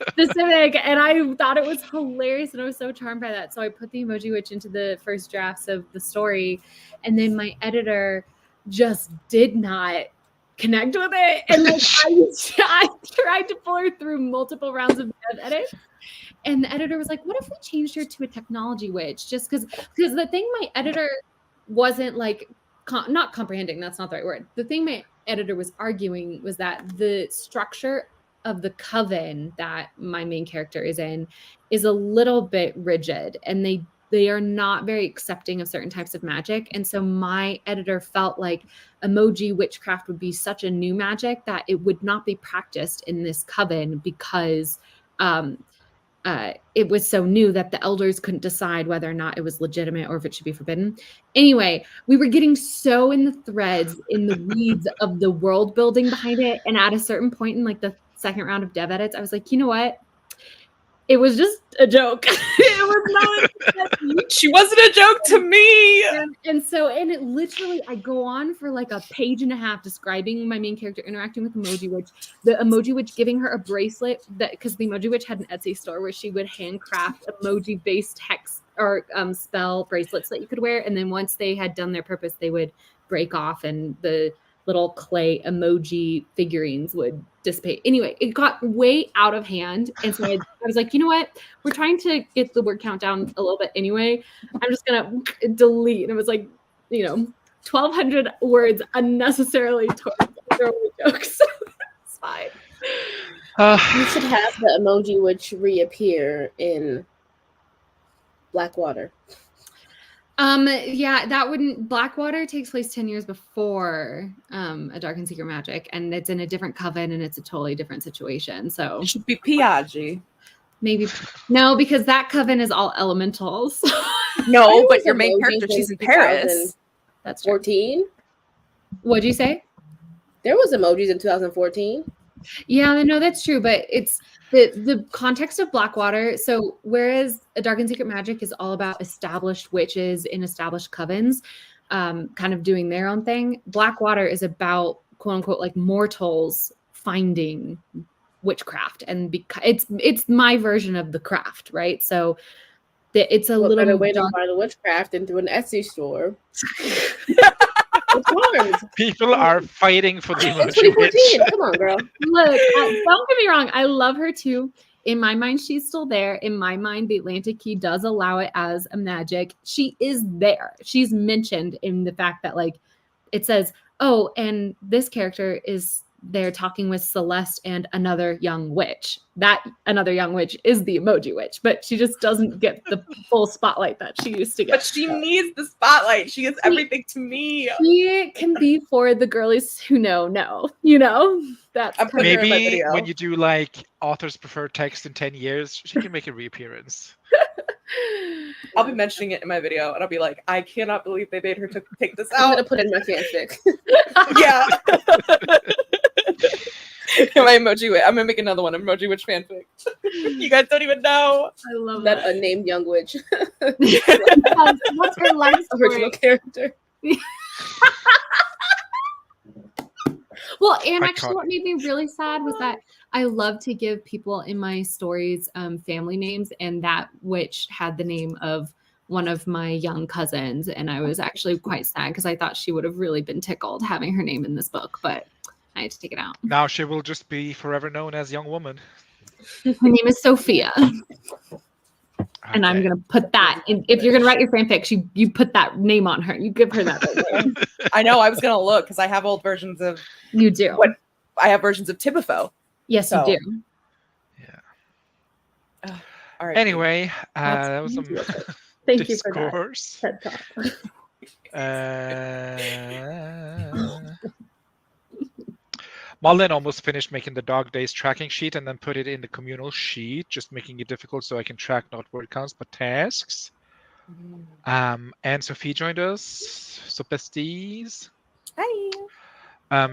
D: specific, and I thought it was hilarious, and I was so charmed by that. So I put the Emoji Witch into the first drafts of the story, and then my editor just did not connect with it, and like I tried to pull her through multiple rounds of dev edits. And the editor was like, what if we changed her to a technology witch? Just because the thing my editor wasn't like, not comprehending, that's not the right word. The thing my editor was arguing was that the structure of the coven that my main character is in is a little bit rigid, and they are not very accepting of certain types of magic. And so my editor felt like emoji witchcraft would be such a new magic that it would not be practiced in this coven because it was so new that the elders couldn't decide whether or not it was legitimate or if it should be forbidden. Anyway, we were getting so in the threads, in the weeds of the world building behind it. And at a certain point in like the second round of dev edits, I was like, you know what? It was just a joke. It was not.
B: She wasn't a joke to me.
D: And it literally, I go on for like a page and a half describing my main character interacting with Emoji Witch, the Emoji Witch giving her a bracelet that, because the Emoji Witch had an Etsy store where she would handcraft emoji-based hex or spell bracelets that you could wear. And then once they had done their purpose, they would break off and the little clay emoji figurines would dissipate. Anyway, it got way out of hand. And so I was like, you know what? We're trying to get the word count down a little bit anyway. I'm just going to delete. And it was like, 1,200 words unnecessarily towards throwaway jokes. So it's fine.
E: You should have the Emoji Witch reappear in Blackwater.
D: Yeah, that wouldn't. Blackwater takes place 10 years before A Dark and Secret Magic, and it's in a different coven, and it's a totally different situation. So
B: It should be Piaggi.
D: maybe no, because that coven is all elementals.
B: No, but
E: was
B: your main
E: emojis
B: character, she's in
E: 2000.
B: Paris.
D: That's true.
E: 14?
D: What'd you say?
E: There was emojis in 2014.
D: Yeah, no, that's true. But The context of Blackwater. So whereas A Dark and Secret Magic is all about established witches in established covens, kind of doing their own thing, Blackwater is about quote unquote like mortals finding witchcraft, and it's my version of the craft, right? So it's a
E: What
D: little
E: better way to
D: dark-
E: find a witchcraft than through an Etsy store? Of course.
C: People are fighting for the
E: It's
C: emoji witch.
E: 2014. Come on, girl.
D: Look, don't get me wrong. I love her too. In my mind, she's still there. In my mind, the Atlantic Key does allow it as a magic. She is there. She's mentioned in the fact that, like, it says, oh, and this character is there talking with Celeste and another young witch. That another young witch is the emoji witch, but she just doesn't get the full spotlight that she used to get.
B: But she needs the spotlight. She gives everything to me.
D: She can be for the girlies who know, you know? That's
B: I'm putting her in my
C: Maybe
B: video.
C: when you do like authors prefer text in 10 years, she can make a reappearance.
B: I'll be mentioning it in my video, and I'll be like, I cannot believe they made her take this
E: I'm
B: out.
E: gonna put it in my fanfic.
B: Yeah. My emoji witch. I'm gonna make another one, emoji witch fanfic. You guys don't even know.
D: I love
E: That
D: that.
E: unnamed young witch,
D: What's her life
E: original
D: story?
E: character.
D: Well, and actually,
C: Iconic.
D: what made me really sad was that I love to give people in my stories family names, and that witch had the name of one of my young cousins, and I was actually quite sad because I thought she would have really been tickled having her name in this book, but I had to take it out.
C: Now she will just be forever known as Young Woman.
D: Her name is Sophia, and I'm
C: Okay.
D: gonna put that in. If you're gonna write your fanfic, you put that name on her. You give her that. name.
B: I know. I was gonna look because I have old versions of.
D: You do.
B: What? I have versions of Tibophone.
D: Yes,
B: So-
D: you do.
B: All right.
C: Anyway,
D: That's
C: that was some
D: beautiful. Thank you for that.
C: discourse.
D: TED Talk.
C: Malin almost finished making the dog days tracking sheet and then put it in the communal sheet, just making it difficult so I can track not word counts but tasks. And Sophie joined us. So besties.
B: Hi.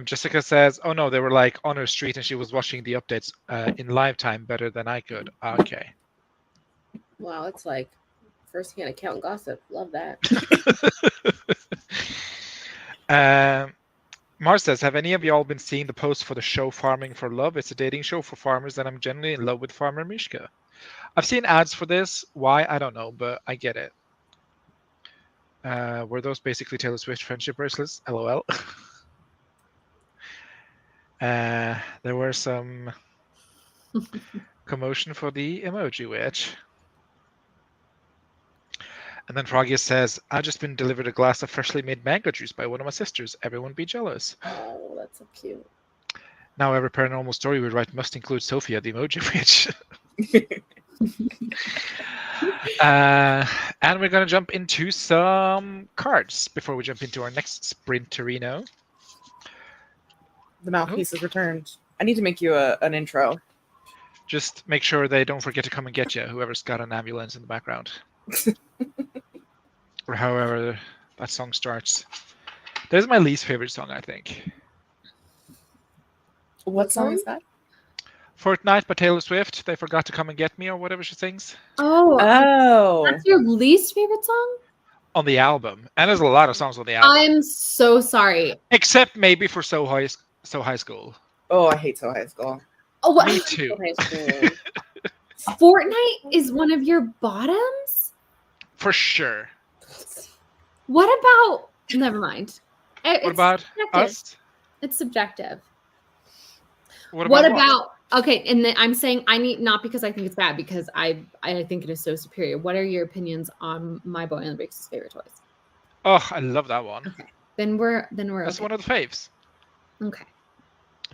C: Jessica says, "Oh no, they were like on her street and she was watching the updates in live time better than I could." Okay.
E: Wow, it's like first-hand account gossip. Love that.
C: Mars says, "Have any of y'all been seeing the post for the show Farming for Love? It's a dating show for farmers, and I'm genuinely in love with farmer Mishka. I've seen ads for this. Why? I don't know, but I get it. Were those basically Taylor Swift friendship bracelets? LOL." There were some commotion for the emoji witch. And then Froggy says, "I've just been delivered a glass of freshly made mango juice by one of my sisters. Everyone be jealous.
E: Oh, that's so cute.
C: Now every paranormal story we write must include Sophia, the emoji witch." And we're going to jump into some cards before we jump into our next Sprinterino.
B: The mouthpiece is returned. I need to make you an intro.
C: Just make sure they don't forget to come and get you, whoever's got an ambulance in the background. Or however that song starts. That is my least favorite song, I think.
B: What song is that?
C: Fortnite by Taylor Swift. They forgot to come and get me, or whatever she sings
D: Oh,
B: Oh.
D: that's your least favorite song?
C: on the album. And there's a lot of songs on the album,
D: I'm so sorry.
C: except maybe for So High School.
B: Oh, I hate So High School.
D: Oh, what?
C: Me too.
E: High school.
D: Fortnite is one of your bottoms?
C: For sure.
D: What about? Never mind.
C: What about
D: subjective.
C: us?
D: It's subjective.
C: What
D: What
C: what?
D: about? Okay, and then I'm saying I need not because I think it's bad, because I think it is so superior. What are your opinions on My Boy and the Bricks' favorite toys?
C: Oh, I love that one.
D: Then we're
C: That's
D: okay.
C: one of the faves.
D: Okay,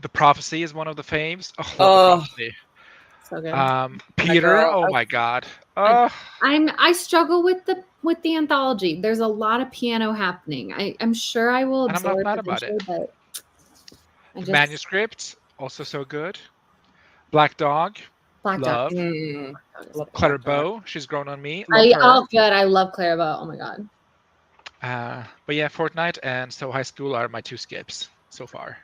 C: The Prophecy is one of the faves. Oh,
B: Oh.
C: love The Prophecy.
D: so good.
C: Peter,
B: girl.
C: oh my god. Oh,
D: I struggle with the anthology. There's a lot of piano happening. I'm sure I will
C: And I'm not
D: absorb
C: mad about it.
D: eventually, but I just
C: Manuscript, also so good. Black Dog,
D: Black Dog.
C: love.
B: Mm. Love
C: Clara
B: Black Dog.
C: Bow, she's grown on me. Love her.
D: Oh good, I love Clairvaux. Oh my god.
C: But yeah, Fortnite and So High School are my two skips so far.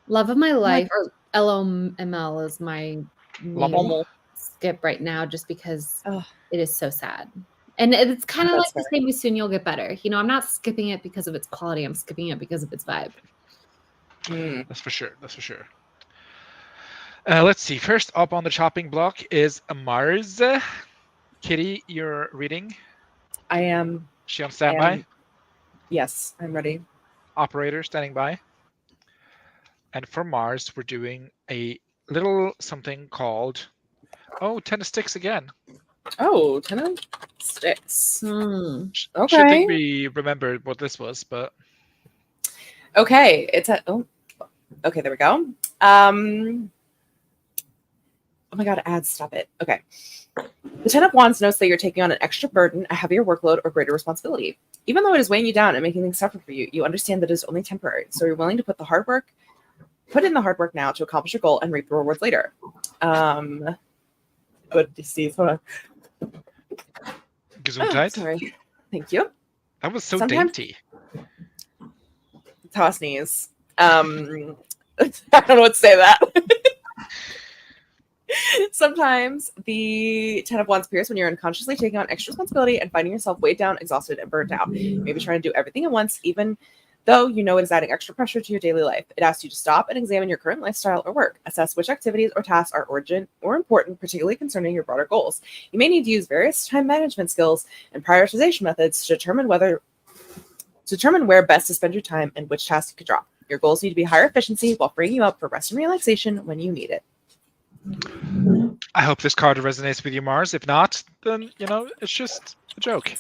D: Love of my life, or LOML is my
C: Lommel?
D: skip right now just because
B: Ugh.
D: it is so sad. And it's kind of
B: That's
D: like the same with Soon You'll Get Better. You know, I'm not skipping it because of its quality. I'm skipping it because of its vibe.
B: Mm.
C: That's for sure. That's for sure. Let's see. First up on the chopping block is Mars. Kitty, you're reading.
B: I am.
C: She on standby.
B: Yes, I'm ready.
C: Operator standing by. And for Mars, we're doing a little something called 10 of sticks again.
B: Oh, 10 of sticks.
D: Hmm.
C: Should
B: Okay.
C: think we remembered what this was, but
B: Okay, it's a. Oh, okay. There we go. Oh my God, ads, stop it. Okay. The Ten of Wands notes that you're taking on an extra burden, a heavier workload, or greater responsibility. Even though it is weighing you down and making things tougher for you, you understand that it is only temporary. So you're willing to put in the hard work now to accomplish your goal and reap the rewards later. What do you see? Hold on.
C: Gesundheit.
B: Sorry. Thank you.
C: That was so
B: Sometimes-
C: dainty.
B: That's how I sneeze. I don't know what to say to that. Sometimes the Ten of Wands appears when you're unconsciously taking on extra responsibility and finding yourself weighed down, exhausted, and burnt out. Maybe trying to do everything at once, even though you know it is adding extra pressure to your daily life. It asks you to stop and examine your current lifestyle or work. Assess which activities or tasks are urgent or important, particularly concerning your broader goals. You may need to use various time management skills and prioritization methods to determine where best to spend your time and which tasks you could drop. Your goals need to be higher efficiency while freeing you up for rest and relaxation when you need it.
C: I hope this card resonates with you, Mars. If not, then, it's just a joke.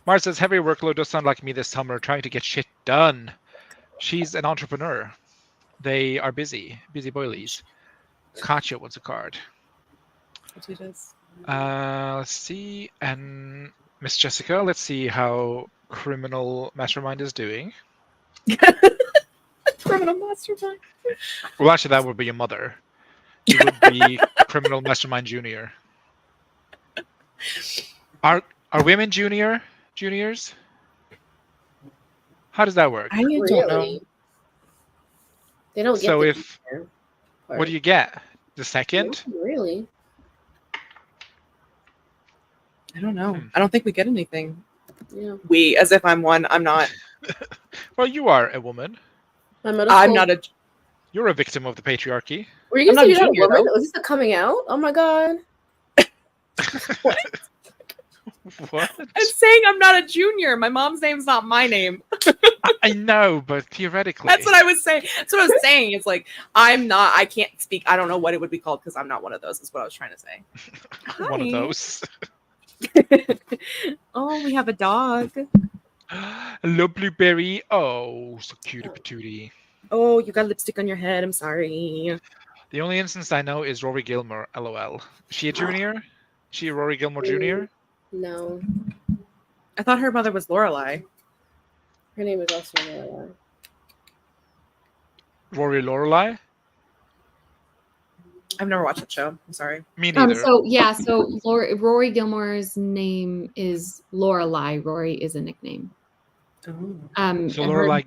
C: Mars says, heavy workload does sound like me this summer, trying to get shit done. She's an entrepreneur. They are busy boilies. Katya wants a card. Let's see. And Miss Jessica, let's see how Criminal Mastermind is doing.
B: Criminal Mastermind.
C: Well, actually, that would be your mother. You would be Criminal Mastermind Junior. Are women juniors? How does that work?
B: I don't know.
E: They don't get
C: So
E: the
C: if
E: junior
C: what
E: part.
C: do you get? The second?
E: No, really?
B: I don't know. I don't think we get anything.
E: Yeah.
B: We, as if I'm one. I'm not.
C: Well, you are a woman.
E: My middle
B: I'm
E: school-
B: not a.
C: You're a victim of the patrichy.
E: Were you
B: I'm
E: gonna
B: not
E: say you're
B: a
E: not a
B: junior,
E: woman?
B: though.
E: Was this a coming out? Oh my god.
C: What?
B: I'm saying I'm not a junior. My mom's name's not my name.
C: I know, but theoretically.
B: That's what I was saying. That's what I was saying. It's like I'm not. I can't speak. I don't know what it would be called because I'm not one of those. Is what I was trying to say.
C: One of
B: Hi.
C: those.
B: Oh, we have a dog.
C: Hello, Blueberry. Oh, so cutie patootie.
B: Oh, you got lipstick on your head. I'm sorry.
C: The only instance I know is Rory Gilmore, LOL. Is she a junior? Is she Rory Gilmore Jr.?
E: No.
B: I thought her mother was Lorelai.
E: Her name is also Noella.
C: Rory Lorelai?
B: I've never watched that show. I'm sorry.
C: Me neither.
D: So Rory Gilmore's name is Lorelai. Rory is a nickname.
C: So
D: and her-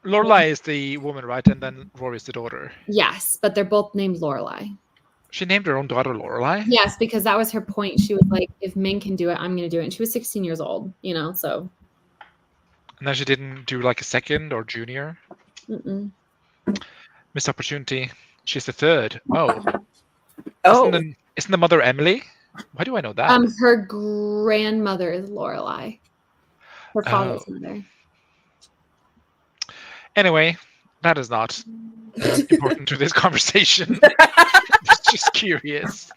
C: Lorelai is the woman, right? And then Rory is the daughter.
D: yes, but they're both named Lorelai.
C: She named her own daughter Lorelai?
D: Yes, because that was her point. She was like, if Ming can do it, I'm going to do it. And she was 16 years old, so.
C: And then she didn't do like a second or junior?
D: Mm-mm.
C: Missed opportunity. She's the third. Oh.
B: Oh,
C: Isn't the mother Emily? Why do I know that?
D: Her grandmother is Lorelai. Her father's mother.
C: Anyway, that is not important to this conversation. Just curious.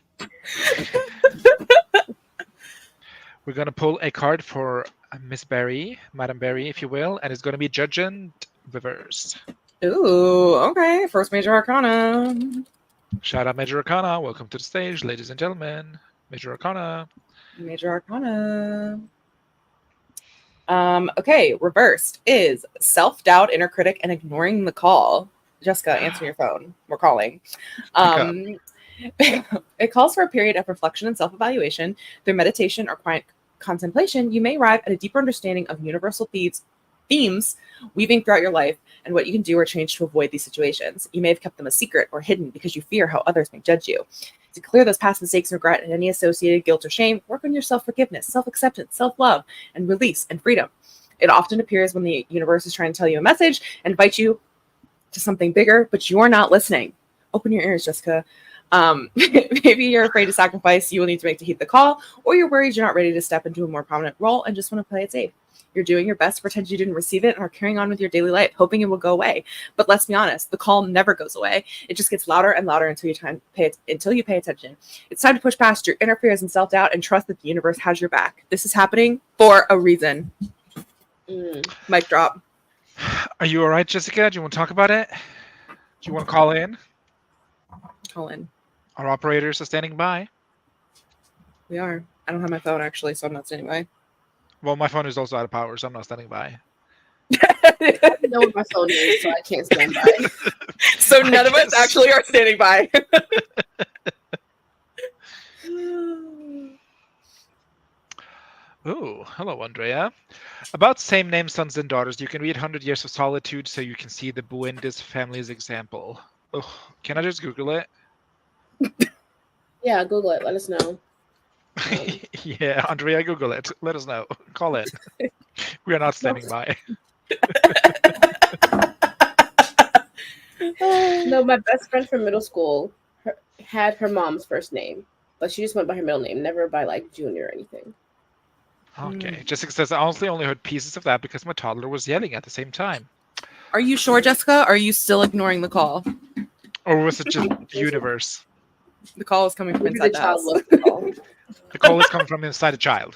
C: We're going to pull a card for Miss Berry, Madam Berry, if you will, and it's going to be Judgment Reverse.
B: ooh, okay. First major arcana.
C: Shout out Major Arcana. Welcome to the stage, ladies and gentlemen. Major Arcana.
B: Major arcana. Okay, reversed is self-doubt, inner critic, and ignoring the call. Jessica, answer your phone. We're calling. It calls for a period of reflection and self-evaluation. Through meditation or quiet contemplation, you may arrive at a deeper understanding of universal themes weaving throughout your life and what you can do or change to avoid these situations. You may have kept them a secret or hidden because you fear how others may judge you. To clear those past mistakes, regret, and any associated guilt or shame, work on your self-forgiveness, self-acceptance, self-love, and release and freedom. It often appears when the universe is trying to tell you a message and invite you to something bigger, but you're not listening. Open your ears, Jessica. Maybe you're afraid to sacrifice you will need to make to heed the call, or you're worried you're not ready to step into a more prominent role and just want to play it safe. You're doing your best to pretend you didn't receive it and are carrying on with your daily life, hoping it will go away. But let's be honest, the call never goes away. It just gets louder and louder until you pay attention. It's time to push past your inner fears and self-doubt and trust that the universe has your back. This is happening for a reason. Mic drop.
C: Are you all right, Jessica? Do you want to talk about it? Do you want to call in?
B: Call in.
C: Our operators are standing by.
B: We are. I don't have my phone actually, so I'm not standing by.
C: Well, my phone is also out of power, so I'm not standing by.
E: I know what my phone is, so I can't stand by.
B: So none of us actually are standing by.
C: Oh, hello, Andrea. About same-name sons and daughters, you can read 100 Years of Solitude so you can see the Buendis family's example. Oh, can I just Google it?
E: Yeah, Google it. Let us know.
C: Yeah, Andrea, Google it. Let us know. Call it. We are not standing by.
E: No, my best friend from middle school had her mom's first name, but she just went by her middle name, never by like junior or anything.
C: Okay. Jessica says, I honestly only heard pieces of that because my toddler was yelling at the same time.
B: Are you sure, Jessica? Are you still ignoring the call?
C: Or was it just the universe?
B: The call is coming from
E: Maybe
B: inside
E: the
B: the
E: child
B: house.
E: loved the call.
C: The call is coming from inside a child.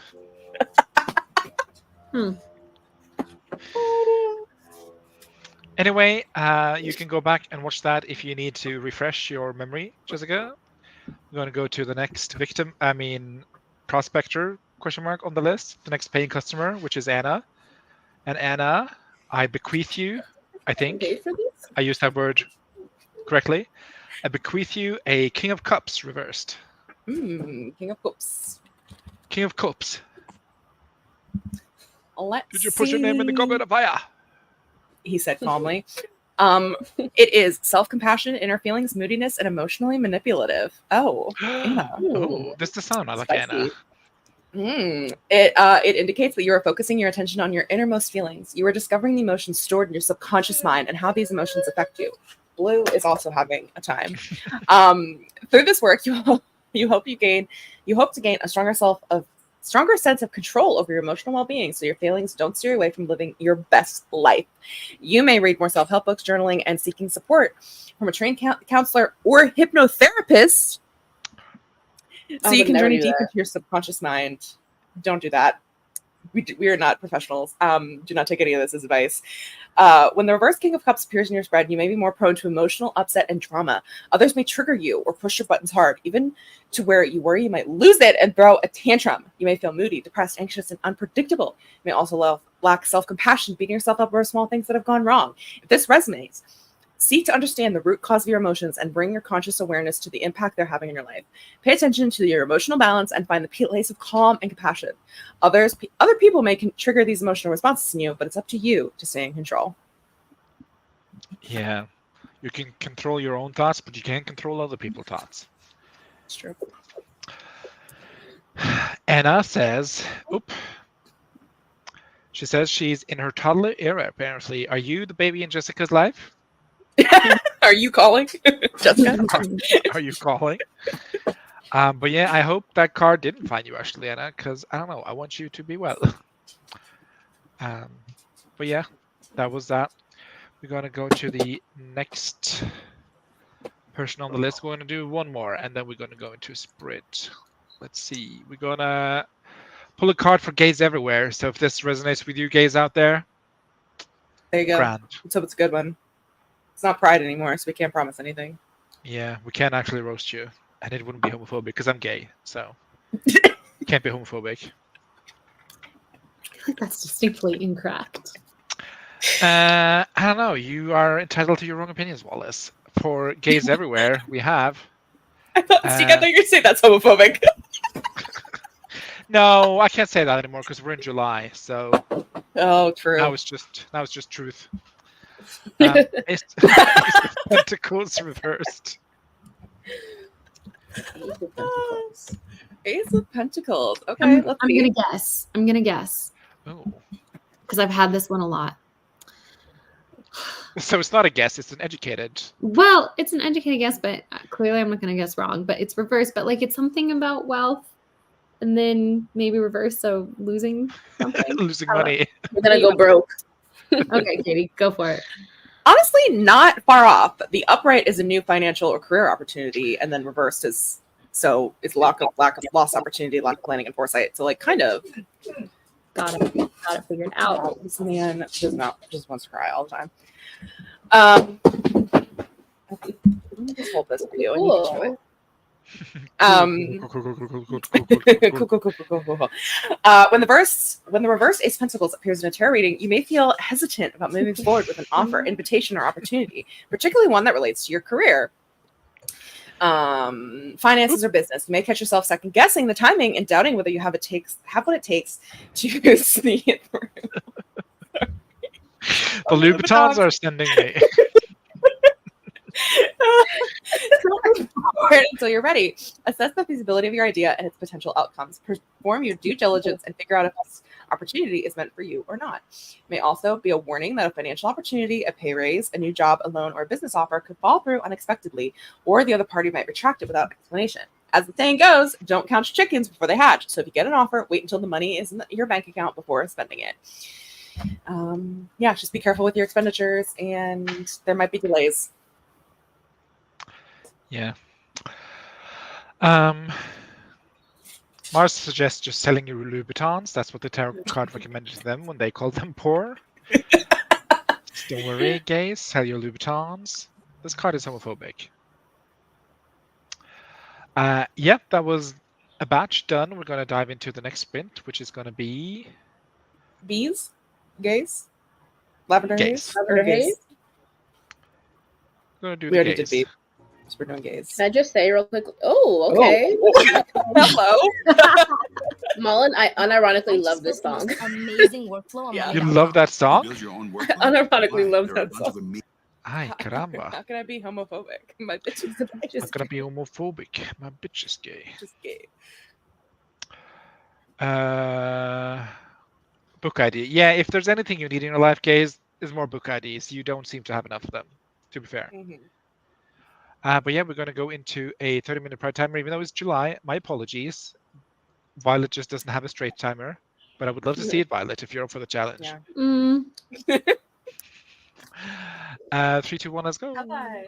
C: Anyway, you can go back and watch that if you need to refresh your memory, Jessica. We're going to go to the next prospector, question mark, on the list. The next paying customer, which is Anna. And Anna, I bequeath you, I think.
E: Paid for this?
C: I used that word correctly. I bequeath you a King of Cups reversed.
B: King of Cups.
C: King of Cups.
B: Let's
C: Did you put your name in the goblet of fire?
B: He said calmly. It is self-compassion, inner feelings, moodiness, and emotionally manipulative. Oh, Anna.
C: Oh, this is the sound. I like
E: Spicy.
C: Anna.
B: It indicates that you are focusing your attention on your innermost feelings. You are discovering the emotions stored in your subconscious mind and how these emotions affect you. Blue is also having a time. Through this work, you hope to gain a stronger sense of control over your emotional well-being, so your feelings don't steer you away from living your best life. You may read more self-help books, journaling, and seeking support from a trained counselor or hypnotherapist, so you can journey deep into your subconscious mind. Don't do that. We are not professionals. Do not take any of this as advice. When the reverse King of Cups appears in your spread, you may be more prone to emotional upset and drama. Others may trigger you or push your buttons hard, even to where you worry you might lose it and throw a tantrum. You may feel moody, depressed, anxious, and unpredictable. You may also lack self-compassion, beating yourself up over small things that have gone wrong. If this resonates, seek to understand the root cause of your emotions and bring your conscious awareness to the impact they're having in your life. Pay attention to your emotional balance and find the place of calm and compassion. Other people may trigger these emotional responses in you, but it's up to you to stay in control.
C: Yeah. You can control your own thoughts, but you can't control other people's thoughts.
B: It's true.
C: Anna says, she says she's in her toddler era, apparently. Are you the baby in Jessica's life?
B: Are you calling, Jessica?
C: Are you calling? But yeah, I hope that card didn't find you, actually, Anna, because I don't know. I want you to be well. But yeah, that was that. We're going to go to the next person on the list. We're going to do one more, and then we're going to go into Sprit. Let's see. We're going to pull a card for gays everywhere. So if this resonates with you gays out there,
B: There you go.
C: grand.
B: Let's hope it's a good one. It's not Pride anymore, so we can't promise anything.
C: Yeah, we can't actually roast you, and it wouldn't be homophobic because I'm gay, so can't be homophobic.
D: I feel like that's distinctly incorrect.
C: I don't know. You are entitled to your own opinions, Wallace. For gays everywhere, we have.
B: I thought you were going to say that's homophobic.
C: No, I can't say that anymore because we're in July. So
B: Oh, true.
C: now it's just truth. Ace of Pentacles reversed.
E: Ace of Pentacles.
B: Ace of Pentacles. Okay, let's
D: I'm
B: see.
D: gonna guess
C: Oh.
D: because I've had this one a lot.
C: So it's not a guess, it's an educated.
D: Well, it's an educated guess, but clearly I'm not gonna guess wrong. But it's reversed. But like it's something about wealth, and then maybe reverse, so losing something.
C: Losing
D: I don't know.
C: money.
E: We're gonna go broke.
D: Okay, Katie, go for it.
B: Honestly, not far off. The upright is a new financial or career opportunity, and then reversed is lack of lost opportunity, lack of planning and foresight. So like kind of
D: Got it figured out.
B: this man just wants to cry all the time. Let me just hold this for you and you can show it. When the reverse Ace of Pentacles appears in a tarot reading, you may feel hesitant about moving forward with an offer, invitation, or opportunity, particularly one that relates to your career, finances, or business. You may catch yourself second guessing the timing and doubting whether you have what it takes to sneak it through.
C: The Louboutins are sending me.
B: Until you're ready. Assess the feasibility of your idea and its potential outcomes. Perform your due diligence and figure out if this opportunity is meant for you or not. It may also be a warning that a financial opportunity, a pay raise, a new job, a loan, or a business offer could fall through unexpectedly, or the other party might retract it without explanation. As the saying goes, don't count your chickens before they hatch. So if you get an offer, wait until the money is in your bank account before spending it. Just be careful with your expenditures, and there might be delays.
C: Yeah. Mars suggests just selling your Louboutins. That's what the tarot card recommended to them when they called them poor. Don't worry, gays. Sell your Louboutins. This card is homophobic. That was a batch done. We're going to dive into the next sprint, which is going to be
B: Bees? Gays? Lavender
C: Gays.
B: haze? Or gays?
C: We're going to do
B: We
C: the
B: already
C: gays.
B: did bees. So we're doing gays.
E: Can I just say real quick? Oh, okay.
B: Hello.
E: Mullen, I unironically love this song.
G: Amazing workflow. on
B: Yeah.
G: my
C: You
G: laptop.
C: love that song?
B: Unironically love that song.
C: Ay, caramba.
B: How can I be homophobic? My bitch is
C: I'm
B: just
C: going to be homophobic. My bitch is gay.
B: gay.
C: Book ID. Yeah, if there's anything you need in your life, gays, is more book IDs. You don't seem to have enough of them, to be fair.
B: Mm-hmm.
C: But yeah, we're going to go into a 30-minute pride timer, even though it's July. My apologies. Violet just doesn't have a straight timer, but I would love to see it, Violet, if you're up for the challenge.
B: Yeah.
C: 3, 2, 1, let's go.
B: Bye.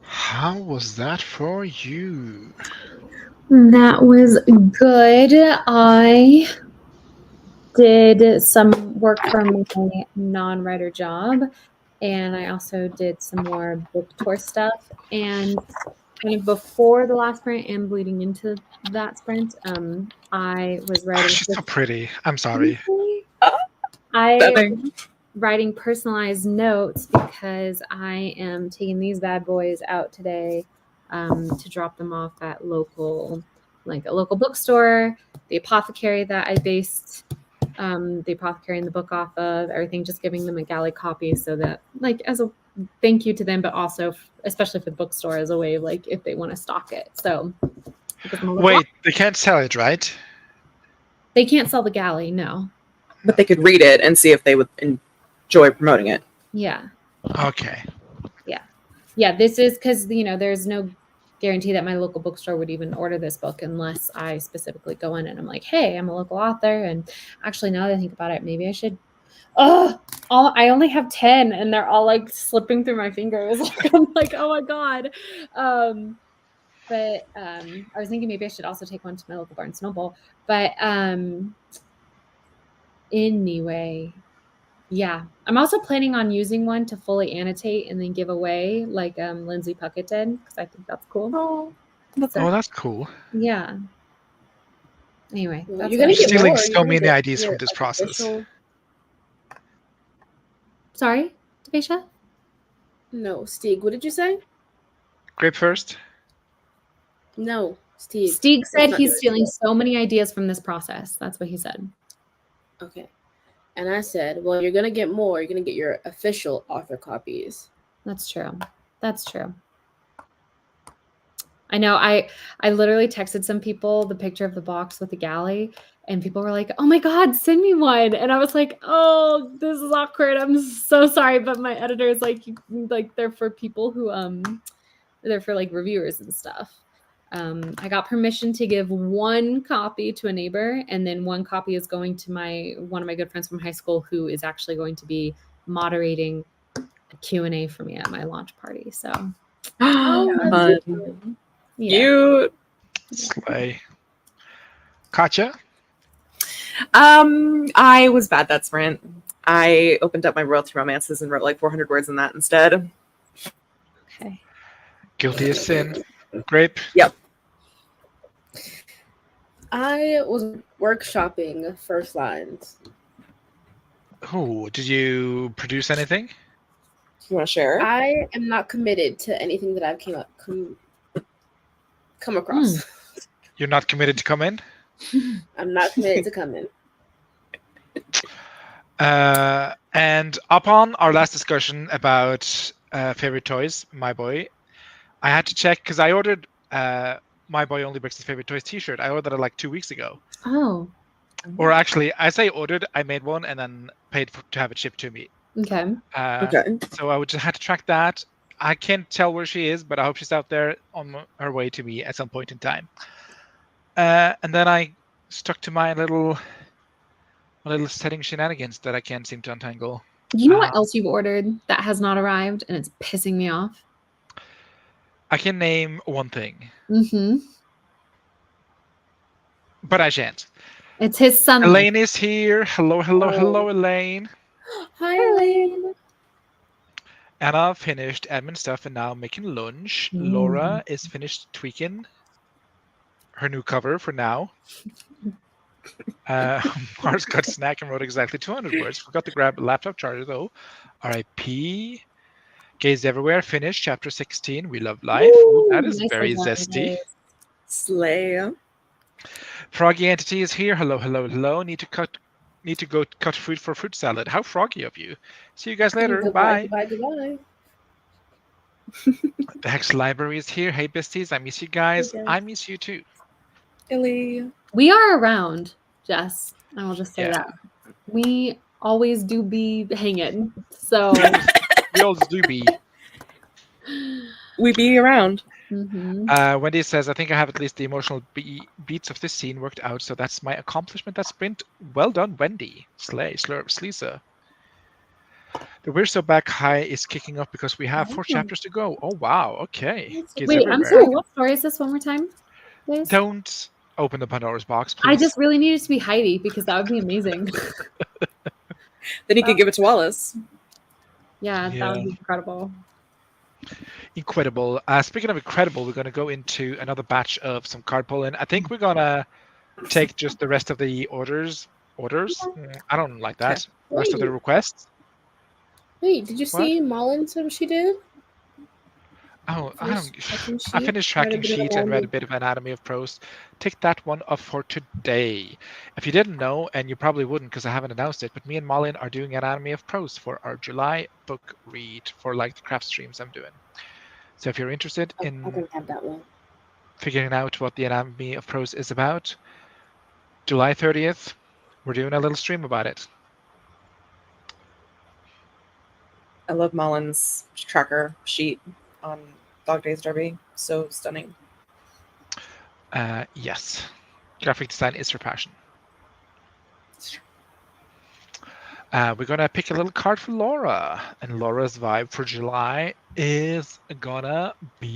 C: How was that for you?
D: That was good. I did some work for my non-writer job, and I also did some more book tour stuff. And kind of before the last sprint and bleeding into that sprint, I was
C: Oh,
D: writing.
C: she's so pretty. I'm sorry.
D: I
B: Stunning.
D: writing personalized notes because I am taking these bad boys out today to drop them off at a local bookstore, the apothecary that I based the apothecary in the book off of, everything, just giving them a galley copy so that, like, as a thank you to them, but also especially for the bookstore as a way of, like, if they want to stock it. So
C: Wait, they can't sell it, right?
D: they can't sell the galley, no.
B: But they could read it and see if they would enjoy promoting it.
D: Yeah.
C: Okay.
D: Yeah, this is because, there's no guarantee that my local bookstore would even order this book unless I specifically go in and I'm like, hey, I'm a local author. And actually, now that I think about it, maybe I should. I only have 10 and they're all like slipping through my fingers. I'm like, oh my God. But I was thinking maybe I should also take one to my local Barnes Noble. But anyway. Yeah, I'm also planning on using one to fully annotate and then give away, like Lindsay Puckett did, because I think that's cool.
B: Oh,
C: That's cool.
D: Yeah. Anyway,
E: Well,
D: that's
E: you're
D: what
E: gonna
D: I-
E: get
C: Stealing
E: more.
C: so
E: You're gonna
C: many
E: get
C: ideas
E: your,
C: from this
E: like,
C: process.
E: official-
D: Sorry, Devisha?
E: No, Steve. What did you say?
C: Grape first.
E: No, Steve.
D: Stieg said
E: not
D: he's
E: yours.
D: stealing so many ideas from this process. That's what he said.
E: Okay. And I said, well, you're gonna get more. You're gonna get your official author copies.
D: That's true. That's true. I know. I literally texted some people the picture of the box with the galley, and people were like, "Oh my God, send me one!" And I was like, "Oh, this is awkward. I'm so sorry, but my editor is like they're for people who they're for like reviewers and stuff." I got permission to give one copy to a neighbor, and then one copy is going to one of my good friends from high school, who is actually going to be moderating a Q&A for me at my launch party. So,
B: fun.
D: yeah.
B: Cute.
C: Slay. Katja?
B: I was bad that sprint. I opened up my royalty romances and wrote like 400 words in that instead.
D: Okay.
C: Guilty as sin. Grape?
E: I was workshopping first lines.
C: Oh, did you produce anything?
B: You want to share?
E: I am not committed to anything that I've come across.
C: You're not committed to come in?
E: I'm not committed to coming.
C: And upon our last discussion about favorite toys, My Boy, I had to check because I ordered My Boy Only Breaks His Favorite Toys t-shirt. I ordered it like 2 weeks ago.
D: Oh,
C: Or actually, I say ordered, I made one and then paid to have it shipped to me.
D: okay.
B: Okay.
C: So I would just had to track that. I can't tell where she is, but I hope she's out there on her way to me at some point in time. And then I stuck to my little setting shenanigans that I can't seem to untangle.
D: You know what else you've ordered that has not arrived and it's pissing me off?
C: I can name one thing,
D: Mm-hmm.
C: but I shan't.
D: It's his son.
C: Elaine is here. Hello, hello, hello,
E: Oh.
C: Elaine.
E: Hi, Elaine.
C: Anna finished admin stuff and now making lunch.
D: Mm.
C: Laura is finished tweaking her new cover for now. Mars got snack and wrote exactly 200 words. Forgot to grab a laptop charger though. R.I.P. Gaze everywhere. Finished chapter 16. We love life. Ooh, that is
D: Nice
C: very
D: one,
C: zesty.
D: guys.
B: Slay.
C: Froggy entity is here. Hello, hello, hello. Need to go cut fruit for fruit salad. How froggy of you. See you guys later. Bye.
E: Goodbye. Goodbye.
C: The Hex Library is here. Hey, besties. I miss you guys.
E: Hey, guys.
C: I miss you too.
B: Illy.
D: We are around, Jess. I will just say
C: Yeah.
D: that. We always do be hanging. So
C: We all do be.
B: We be around.
C: Wendy says, I think I have at least the emotional beats of this scene worked out, so that's my accomplishment. That sprint. Well done, Wendy. Slay, slurp, Sleesa. The We're So Back high is kicking up because we have 4 chapters to go. Oh, wow. Okay. Kids
D: Wait, I'm
C: everywhere.
D: sorry. What story is this one more time, please?
C: Don't open the Pandora's box, please.
D: I just really needed to be Heidi because that would be amazing.
B: Then you can give it to Wallace.
D: Yeah, that
C: Yeah.
D: would be incredible.
C: Incredible. Speaking of incredible, we're going to go into another batch of some card pulling. I think we're going to take just the rest of the orders. I don't like that. Rest of the requests.
E: Wait, did you see Mullen said what she did?
C: Oh, I
E: Finished
C: don't.
E: tracking
C: I
E: sheet,
C: finished
E: read a
C: tracking
E: bit of
C: sheet and read a
E: Anatomy.
C: bit of Anatomy of Prose. Take that one up for today. If you didn't know, and you probably wouldn't because I haven't announced it, but me and Malin are doing Anatomy of Prose for our July book read for like the craft streams I'm doing. So if you're interested
E: I
C: in
E: don't have that one.
C: figuring out what the Anatomy of Prose is about, July 30th, we're doing a little stream about it.
B: I love Mullen's tracker sheet on Dog Days Derby. So stunning.
C: Yes, graphic design is her passion. We're gonna pick a little card for Laura, and Laura's vibe for July is gonna be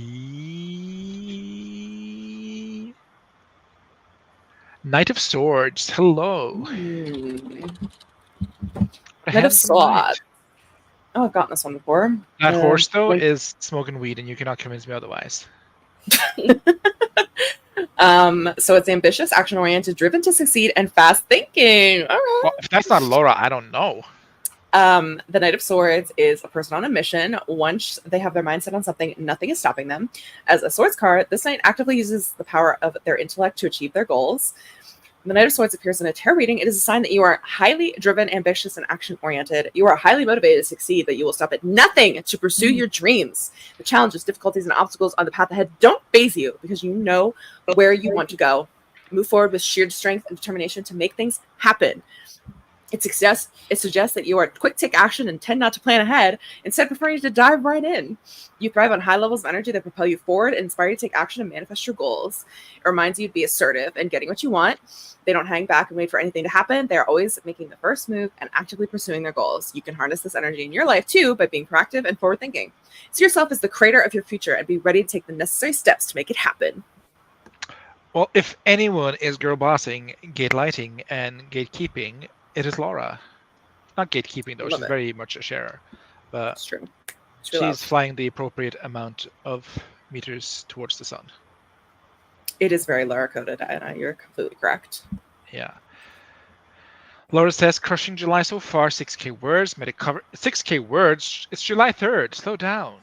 C: Knight of Swords. Hello.
B: Knight of
C: Handsome knight.
B: Swords. Oh, I've gotten this one before.
C: That horse though
B: like-
C: is smoking weed, and you cannot convince me otherwise.
B: So it's ambitious, action-oriented, driven to succeed, and fast thinking. All right.
C: Well, if that's not Laura, I don't know.
B: The Knight of Swords is a person on a mission. Once they have their mindset on something, nothing is stopping them. As a swords card, this knight actively uses the power of their intellect to achieve their goals. When the Knight of Swords appears in a tarot reading, it is a sign that you are highly driven, ambitious, and action-oriented. You are highly motivated to succeed, that you will stop at nothing to pursue your dreams. The challenges, difficulties, and obstacles on the path ahead don't faze you because you know where you want to go. Move forward with sheer strength and determination to make things happen. It suggests that you are quick to take action and tend not to plan ahead, instead preferring to dive right in. You thrive on high levels of energy that propel you forward and inspire you to take action and manifest your goals. It reminds you to be assertive and getting what you want. They don't hang back and wait for anything to happen. They're always making the first move and actively pursuing their goals. You can harness this energy in your life too by being proactive and forward thinking. See yourself as the creator of your future and be ready to take the necessary steps to make it happen.
C: Well, if anyone is girl bossing, gate lighting, and gatekeeping, it is Laura. Not gatekeeping though;
B: Love
C: she's
B: it.
C: very much a sharer, but
B: It's true. It's
C: she's
B: true love.
C: flying the appropriate amount of meters towards the sun.
B: It is very Laura coded, Anna. You're completely correct.
C: Yeah. Laura says, crushing July so far, 6K words, made it cover 6K words. It's July 3rd. Slow down.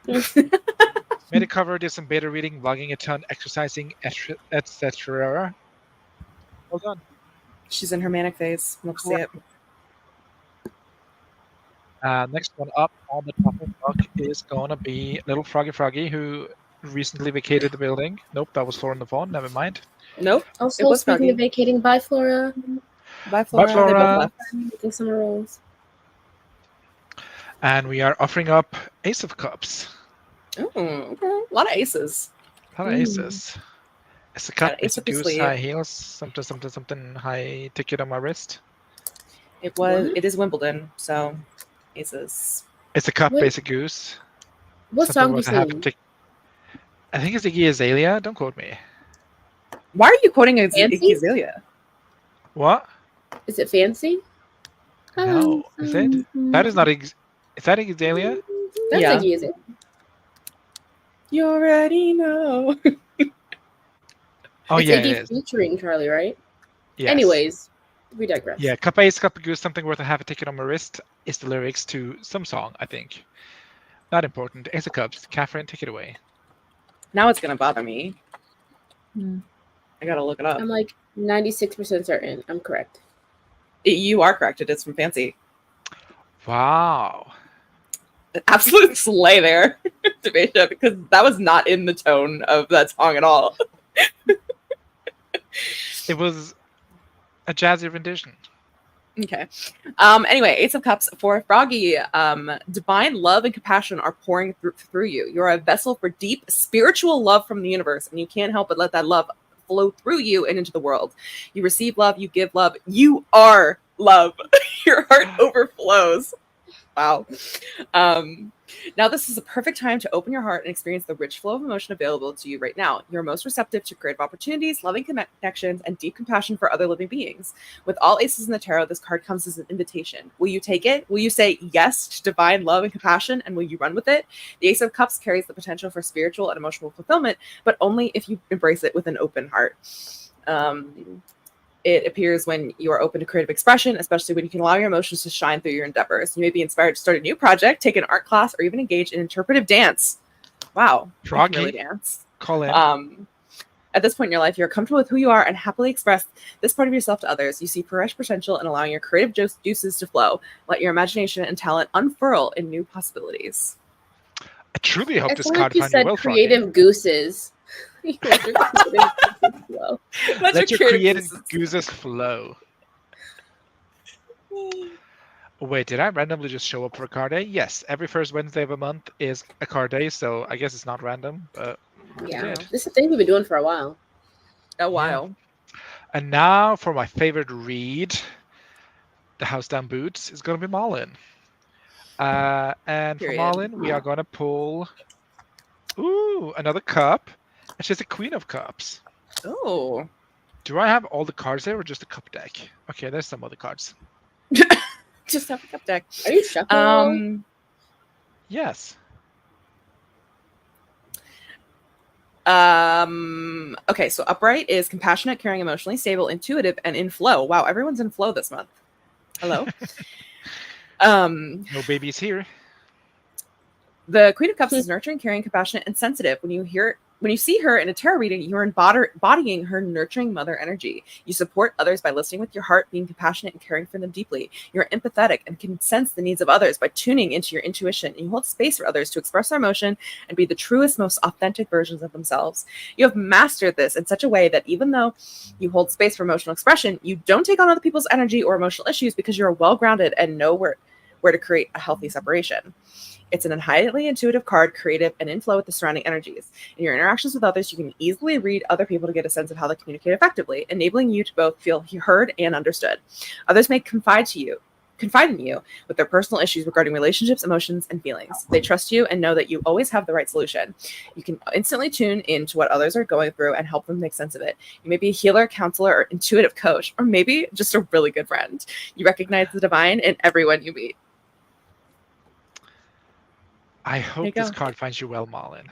C: Made it cover, did some beta reading, vlogging a ton, exercising, etc. Well done.
B: She's in her manic phase. Love to see it.
C: Next one up on the topic block is gonna be Little Froggy, who recently vacated the building. Nope, that was Flora on the phone. Never mind.
B: Nope. It
E: Also,
B: was
E: speaking
B: Froggy.
E: of vacating, bye, Flora.
B: Bye, Flora. They both
C: Flora.
B: left.
E: Making summer rolls.
C: And we are offering up Ace of Cups.
B: Oh, okay. A lot of aces.
C: A lot of aces. It's a cup,
B: Got
C: it's
B: ace
C: a
B: up your
C: goose,
B: sleeve.
C: high heels, something, high ticket on my wrist.
B: It was.
E: What?
B: It is Wimbledon, so aces.
C: It's a cup,
E: What-
C: basic goose.
E: What
C: Something
E: song do you
C: with a half
E: sing?
C: I think it's Iggy Azalea. Don't quote me.
B: Why are you quoting a
E: Fancy?
B: Iggy Azalea?
C: What?
E: Is it fancy?
C: No. Is it? That is not Is that Iggy Azalea?
E: That's
B: Yeah.
E: Iggy, is it?
B: You already know.
C: Oh
E: It's
C: yeah,
E: Iggy
C: it is.
E: featuring Charlie, right?
C: Yes.
E: Anyways, we digress.
C: Yeah, cup ace, cup goose, something worth a half a ticket on my wrist is the lyrics to some song, I think. Not important. Ace of Cups. Catherine, take it away.
B: Now it's gonna bother me.
D: Hmm.
B: I gotta look it up.
E: I'm like 96% certain. I'm correct.
B: You are correct. It is from Fancy.
C: Wow.
B: An absolute slay there, Devasia, because that was not in the tone of that song at all.
C: It was a jazzy rendition.
B: Okay. Anyway, Ace of Cups for Froggy. Divine love and compassion are pouring through you. You're a vessel for deep spiritual love from the universe, and you can't help but let that love flow through you and into the world. You receive love, you give love, you are love. Your heart overflows. Wow. Now this is a perfect time to open your heart and experience the rich flow of emotion available to you right now. You're most receptive to creative opportunities, loving connections, and deep compassion for other living beings. With all aces in the tarot, this card comes as an invitation. Will you take it? Will you say yes to divine love and compassion, and will you run with it? The Ace of Cups carries the potential for spiritual and emotional fulfillment, but only if you embrace it with an open heart. It appears when you are open to creative expression, especially when you can allow your emotions to shine through your endeavors. You may be inspired to start a new project, take an art class, or even engage in interpretive dance. Wow.
C: Froggy.
B: Really dance.
C: Call in.
B: At this point in your life, you're comfortable with who you are and happily express this part of yourself to others. You see fresh potential in allowing your creative juices to flow. Let your imagination and talent unfurl in new possibilities.
C: I truly hope
E: I
C: this
E: feel
C: card
E: like you
C: finds you
E: said
C: well, Froggy.
E: creative gooses.
C: Let your creative gooses flow. Wait, did I randomly just show up for a card day? Yes, every first Wednesday of a month is a card day, so I guess it's not random, but
E: Yeah,
C: good.
E: this is a thing we've been doing for a while.
B: A while.
C: And now for my favorite read, The House Down Boots, is going to be Malin. And
B: Period.
C: for Malin, we are going to pull another cup. And she's a Queen of Cups.
B: Oh.
C: Do I have all the cards there or just a cup deck? Okay, there's some other cards.
B: Just have a cup deck.
E: Are you shuffling?
C: Yes.
B: Okay, so upright is compassionate, caring, emotionally stable, intuitive, and in flow. Wow, everyone's in flow this month. Hello.
C: No babies here.
B: The Queen of Cups is nurturing, caring, compassionate, and sensitive. When you see her in a tarot reading, you're embodying her nurturing mother energy. You support others by listening with your heart, being compassionate and caring for them deeply. You're empathetic and can sense the needs of others by tuning into your intuition. And you hold space for others to express their emotion and be the truest, most authentic versions of themselves. You have mastered this in such a way that even though you hold space for emotional expression, you don't take on other people's energy or emotional issues because you're well-grounded and know where to create a healthy separation. It's an highly intuitive card, creative, and in flow with the surrounding energies. In your interactions with others, you can easily read other people to get a sense of how they communicate effectively, enabling you to both feel heard and understood. Others may confide in you with their personal issues regarding relationships, emotions, and feelings. They trust you and know that you always have the right solution. You can instantly tune into what others are going through and help them make sense of it. You may be a healer, counselor, or intuitive coach, or maybe just a really good friend. You recognize the divine in everyone you meet.
C: I hope this
B: go.
C: card finds you well, Malin.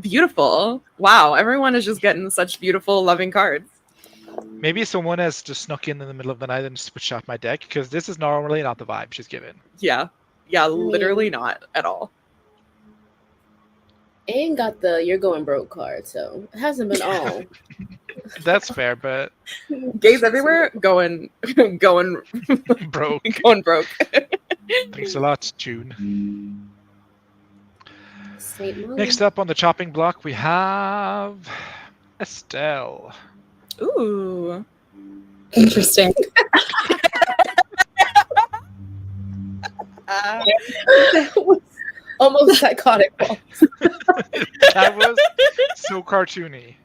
B: Beautiful. Wow, everyone is just getting such beautiful, loving cards.
C: Maybe someone has just snuck in the middle of the night and switched out my deck, because this is normally not the vibe she's given.
B: Yeah, literally not at all.
E: Ain't got the "you're going broke" card, so it hasn't been all.
C: That's fair, but
B: Gays everywhere going
C: broke.
B: going broke.
C: Thanks a lot, June.
E: Saint Malin.
C: Next up on the chopping block, we have Estelle.
B: Ooh.
D: Interesting.
E: Almost psychotic.
C: That was so cartoony.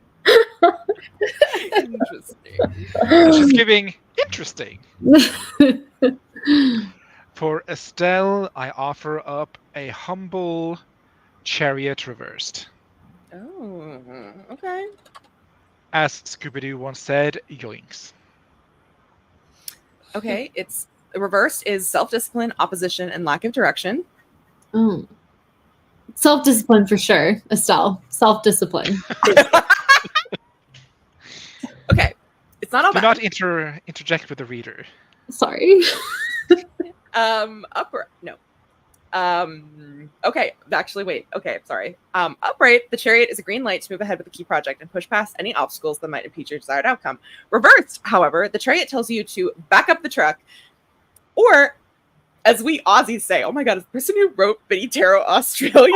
B: Interesting.
C: She's giving interesting. For Estelle, I offer up a humble Chariot reversed.
B: Oh, okay.
C: As Scooby-Doo once said, yoinks.
B: Okay, it's reversed is self-discipline, opposition, and lack of direction.
D: Oh. Self-discipline for sure, Estelle. Self-discipline.
B: Okay, it's not all
C: Do
B: bad.
C: not interject with the reader.
D: Sorry.
B: Okay, actually, wait. Okay, sorry. Upright, the chariot is a green light to move ahead with a key project and push past any obstacles that might impede your desired outcome. Reversed, however, the chariot tells you to back up the truck, or, as we Aussies say, oh my god, is the person who wrote Biddy Tarot Australian?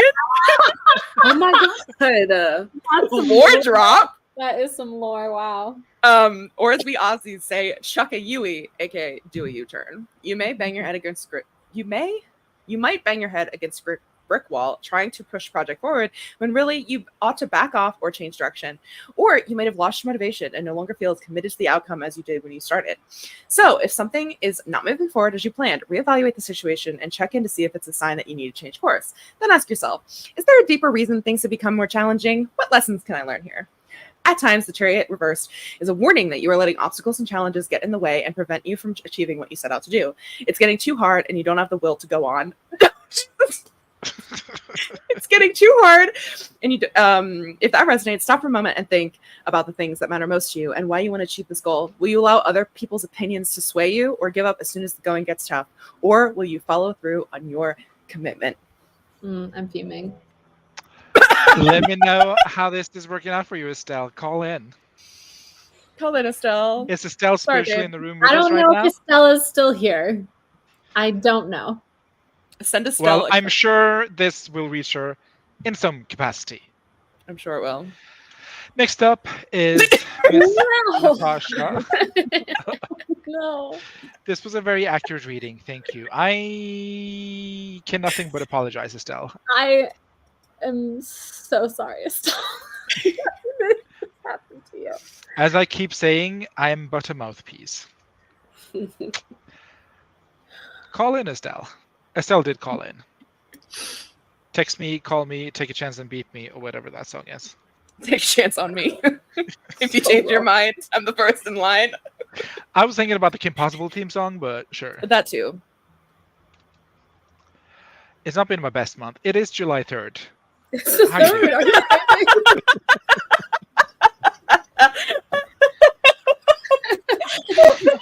E: Oh my god.
B: Lore drop.
D: That is some lore. Wow.
B: Or as we Aussies say, chuck a Yui, aka do a U-turn. You may bang your head against you might bang your head against brick wall trying to push project forward when really you ought to back off or change direction. Or you might have lost your motivation and no longer feel as committed to the outcome as you did when you started. So if something is not moving forward as you planned, reevaluate the situation and check in to see if it's a sign that you need to change course. Then ask yourself, is there a deeper reason things have become more challenging? What lessons can I learn here? At times, the Chariot reversed is a warning that you are letting obstacles and challenges get in the way and prevent you from achieving what you set out to do. It's getting too hard and you don't have the will to go on. It's getting too hard, and you if that resonates, stop for a moment and think about the things that matter most to you and why you want to achieve this goal. Will you allow other people's opinions to sway you or give up as soon as the going gets tough, or will you follow through on your commitment?
D: I'm fuming.
C: Let me know how this is working out for you, Estelle. Call in.
B: Estelle.
C: Is Estelle
B: Sorry,
C: spiritually
B: babe.
C: in the room with
D: I
C: us
D: don't
C: right
D: know
C: now?
D: if Estella's still here. I don't know.
B: Send Estelle.
C: Well, I'm sure this will reach her in some capacity.
B: I'm sure it will.
C: Next up is Miss
D: No.
C: Natasha.
D: No.
C: This was a very accurate reading. Thank you. I can nothing but apologize, Estelle.
D: I am so sorry, Estelle. This happened to you.
C: As I keep saying, I am but a mouthpiece. Call in, Estelle. Estelle did call in. Text me, call me, take a chance and beat me, or whatever that song is.
B: Take a chance on me. If you change your mind, I'm the first in line.
C: I was thinking about the Kim Possible theme song, but sure.
B: That too.
C: It's not been my best month. It is July 3rd.
D: It's the
C: How you
D: third.
C: doing?
D: Are you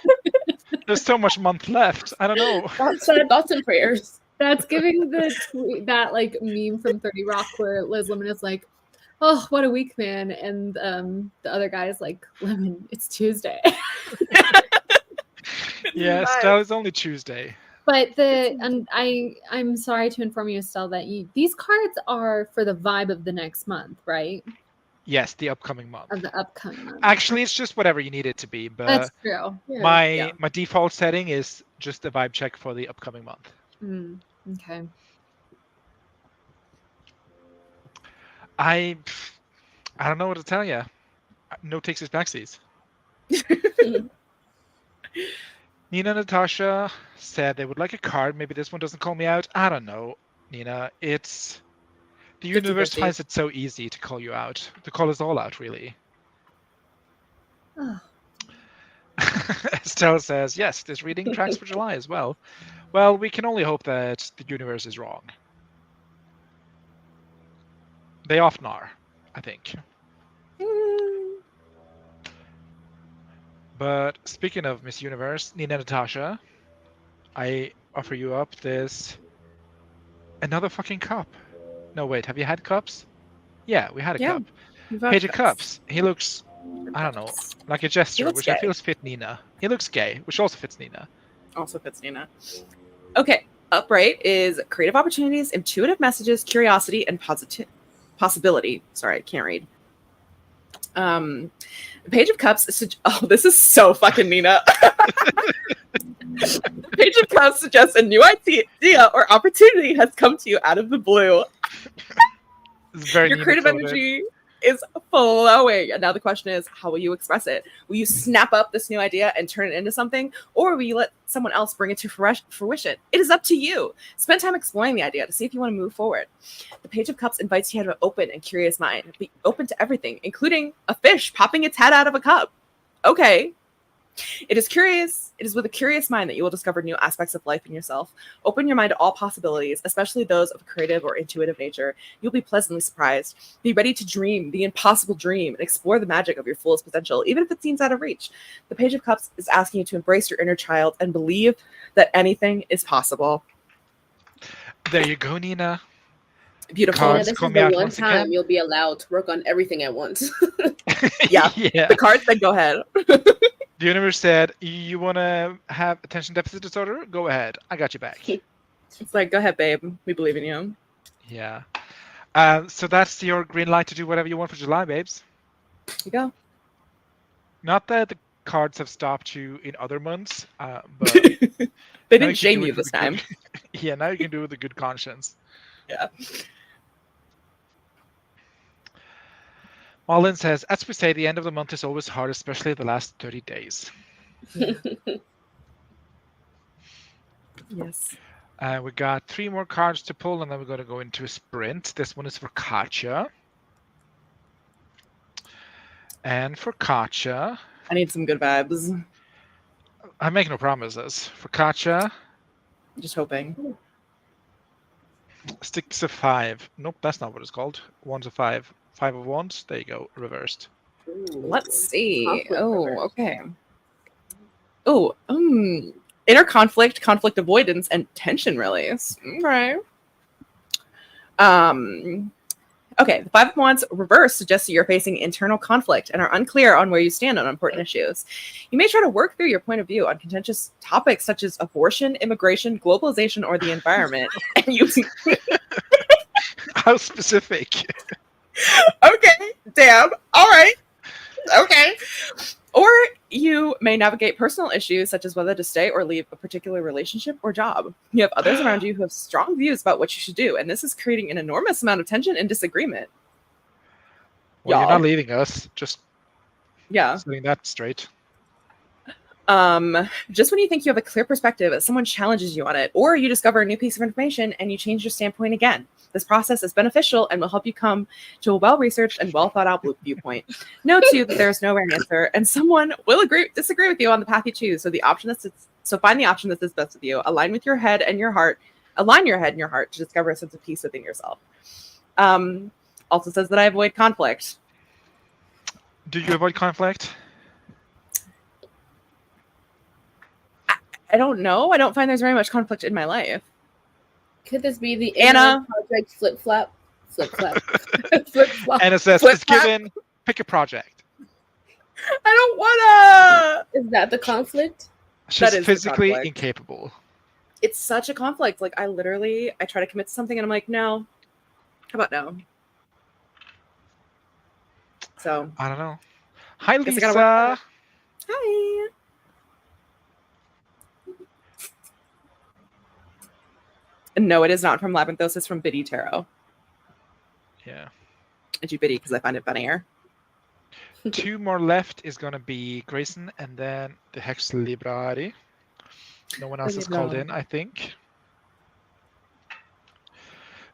C: There's so much month left. I don't know.
E: Thoughts and prayers.
D: That's giving the tweet, that like meme from 30 Rock where Liz Lemon is like, "Oh, what a week, man," and the other guy is like, "Lemon, it's Tuesday."
C: Yeah, Estelle, it's only Tuesday.
D: But I'm sorry to inform you, Estelle, that these cards are for the vibe of the next month, right?
C: Yes, the upcoming month.
D: Of the upcoming month.
C: Actually, it's just whatever you need it to be. But
D: That's true.
C: my default setting is just a vibe check for the upcoming month.
D: Okay.
C: I don't know what to tell you. No takes his backsies. Nina Natasha said they would like a card. Maybe this one doesn't call me out. I don't know, Nina. It's the universe
B: 50-50.
C: finds it so easy to call you out. To call us all out, really.
D: Oh.
C: Estelle says, yes, this reading tracks for July as well. Well, we can only hope that the universe is wrong. They often are, I think. But speaking of Miss Universe, Nina Natasha, I offer you up another fucking cup. No, wait, have you had cups? Yeah, we had a
B: Yeah,
C: cup. Page of Cups. He looks, I don't know, like a gesture,
B: looks
C: which I
B: gay.
C: feel fit Nina. He looks gay, which also fits Nina.
B: Also fits Nina. Okay, upright is creative opportunities, intuitive messages, curiosity, and possibility. Sorry, I can't read. Page of Cups. Oh, this is so fucking Nina. Page of Cups suggests a new idea or opportunity has come to you out of the blue.
C: It's very
B: Your creative
C: Nina-coded.
B: energy is flowing. And now the question is, how will you express it? Will you snap up this new idea and turn it into something? Or will you let someone else bring it to fruition? It is up to you. Spend time exploring the idea to see if you want to move forward. The Page of Cups invites you to have an open and curious mind. Be open to everything, including a fish popping its head out of a cup. Okay. It is curious. It is with a curious mind that you will discover new aspects of life in yourself. Open your mind to all possibilities, especially those of a creative or intuitive nature. You'll be pleasantly surprised. Be ready to dream the impossible dream and explore the magic of your fullest potential, even if it seems out of reach. The Page of Cups is asking you to embrace your inner child and believe that anything is possible.
C: There you go, Nina.
B: Beautiful.
C: Cards
E: This
C: call
E: is
C: me
E: the
C: out
E: one
C: once
E: time
C: again.
E: you'll be allowed to work on everything at once.
B: Yeah.
C: Yeah.
B: The cards said go ahead.
C: The universe said, you want to have attention deficit disorder? Go ahead. I got you back.
B: It's like, go ahead, babe. We believe in you.
C: Yeah. So that's your green light to do whatever you want for July, babes.
B: Here you go.
C: Not that the cards have stopped you in other months, but
B: They
C: now
B: didn't
C: can
B: shame
C: do it
B: you
C: with
B: this
C: a good-
B: time.
C: Yeah, now you can do it with a good conscience.
B: Yeah.
C: Marlon says, as we say, the end of the month is always hard, especially the last 30 days.
B: Yes.
C: We got 3 more cards to pull, and then we're going to go into a sprint. This one is for Katja. And for Katja,
B: I need some good vibes.
C: I make no promises. For Katja,
B: I'm just hoping.
C: sticks of 5. Nope, that's not what it's called. Ones of 5. 5 of wands. There you go. Reversed.
B: Let's see.
E: Conflict
B: Oh,
E: reversed.
B: okay. Oh, inner conflict, conflict avoidance, and tension release. Okay. Okay, the Five of Wands reverse suggests that you're facing internal conflict and are unclear on where you stand on important issues. You may try to work through your point of view on contentious topics such as abortion, immigration, globalization, or the environment. And you
C: How specific?
B: okay, damn. All right. Okay. Or you may navigate personal issues such as whether to stay or leave a particular relationship or job. You have others around you who have strong views about what you should do, and this is creating an enormous amount of tension and disagreement.
C: Well, you're
B: Y'all.
C: not leaving us. Just
B: Yeah.
C: setting that straight.
B: Just when you think you have a clear perspective, someone challenges you on it, or you discover a new piece of information and you change your standpoint again. This process is beneficial and will help you come to a well-researched and well-thought-out viewpoint. Note too that there is no right answer, and someone will disagree with you on the path you choose. So find the option that is best with you. Align your head and your heart to discover a sense of peace within yourself. Also says that I avoid conflict.
C: Do you avoid conflict?
B: I don't know. I don't find there's very much conflict in my life.
E: Could this be the
B: Anna?
E: Project flip flop? Flip flop. Flip flop.
C: And it says,
B: Flip
C: it's
B: flop.
C: given, pick a project.
B: I don't wanna.
E: Is that the conflict?
C: She's
B: is the
C: physically
B: conflict.
C: incapable.
B: It's such a conflict. Like I try to commit to something and I'm like, no. How about no? So
C: I don't know. Hi,
B: Guess I gotta work on
C: Lisa.
B: hi. No, it is not from Labyrinthos. It's from Biddy Tarot.
C: Yeah.
B: I do Biddy because I find it funnier.
C: 2 more left is going to be Grayson and then the Hex Librari. No one else is called in, I think.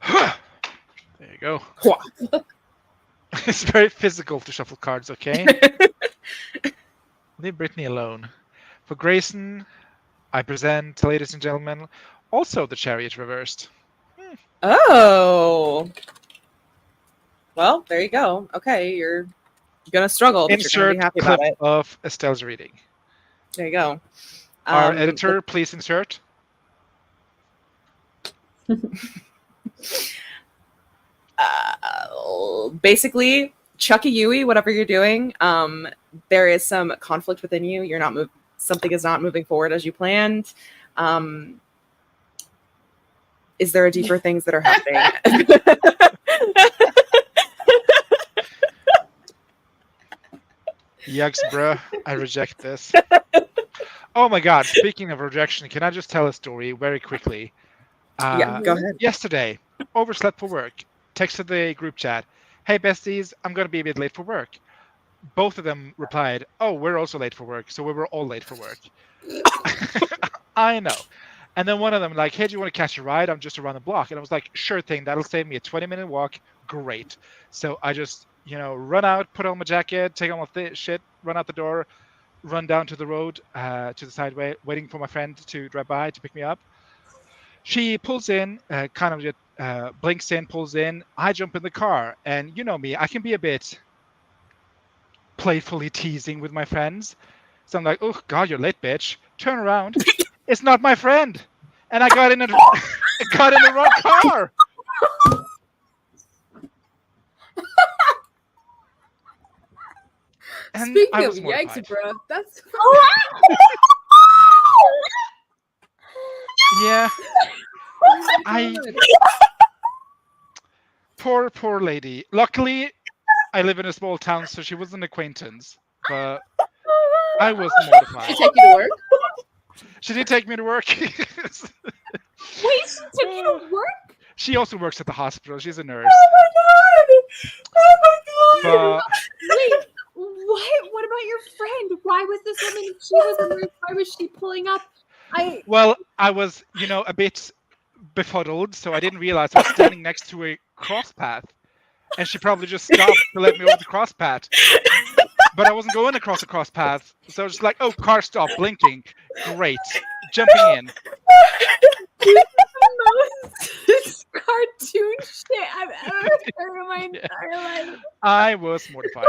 C: There you go. It's very physical to shuffle cards, okay? Leave Brittany alone. For Grayson, I present, ladies and gentlemen, also the Chariot reversed.
B: Oh. Well, there you go. Okay, you're gonna struggle, but you're gonna
C: Insert
B: be happy
C: clip
B: about it.
C: of Estelle's reading.
B: There you go.
C: Our editor, please insert.
B: Basically, Chucky Yui, whatever you're doing, there is some conflict within you. You're not something is not moving forward as you planned. Is there a deeper things that are happening?
C: Yucks, bruh. I reject this. Oh my god, speaking of rejection, can I just tell a story very quickly?
B: Yeah, go ahead.
C: Yesterday, overslept for work. Texted the group chat. Hey besties, I'm going to be a bit late for work. Both of them replied, oh, we're also late for work. So we were all late for work. I know. And then one of them like, hey, do you want to catch a ride? I'm just around the block. And I was like, sure thing. That'll save me a 20-minute walk. Great. So I just, run out, put on my jacket, take on my shit, run out the door, run down to the road, to the sideway, waiting for my friend to drive by to pick me up. She pulls in, kind of just blinks in, pulls in. I jump in the car. And you know me, I can be a bit playfully teasing with my friends. So I'm like, oh, God, you're late, bitch. Turn around. It's not my friend. And I got in the wrong car. And
E: Speaking
C: I
E: of
C: was
E: yikes,
C: mortified.
E: bro, that's
C: Yeah. Poor lady. Luckily, I live in a small town, so she was an acquaintance. But I was mortified.
E: Take you to work.
C: She did take me to work.
D: Wait, she took you to work?
C: She also works at the hospital. She's a nurse.
B: Oh my god!
C: But
D: Wait, what about your friend? Why was this woman, if she was a nurse, why was she pulling up?
C: well, I was, a bit befuddled, so I didn't realize I was standing next to a cross path, and she probably just stopped to let me over the cross path. But I wasn't going across the cross path, so I was just like, "Oh, car stopped, blinking, great, jumping in."
D: Most cartoon shit I've ever heard in my entire life.
C: I was mortified.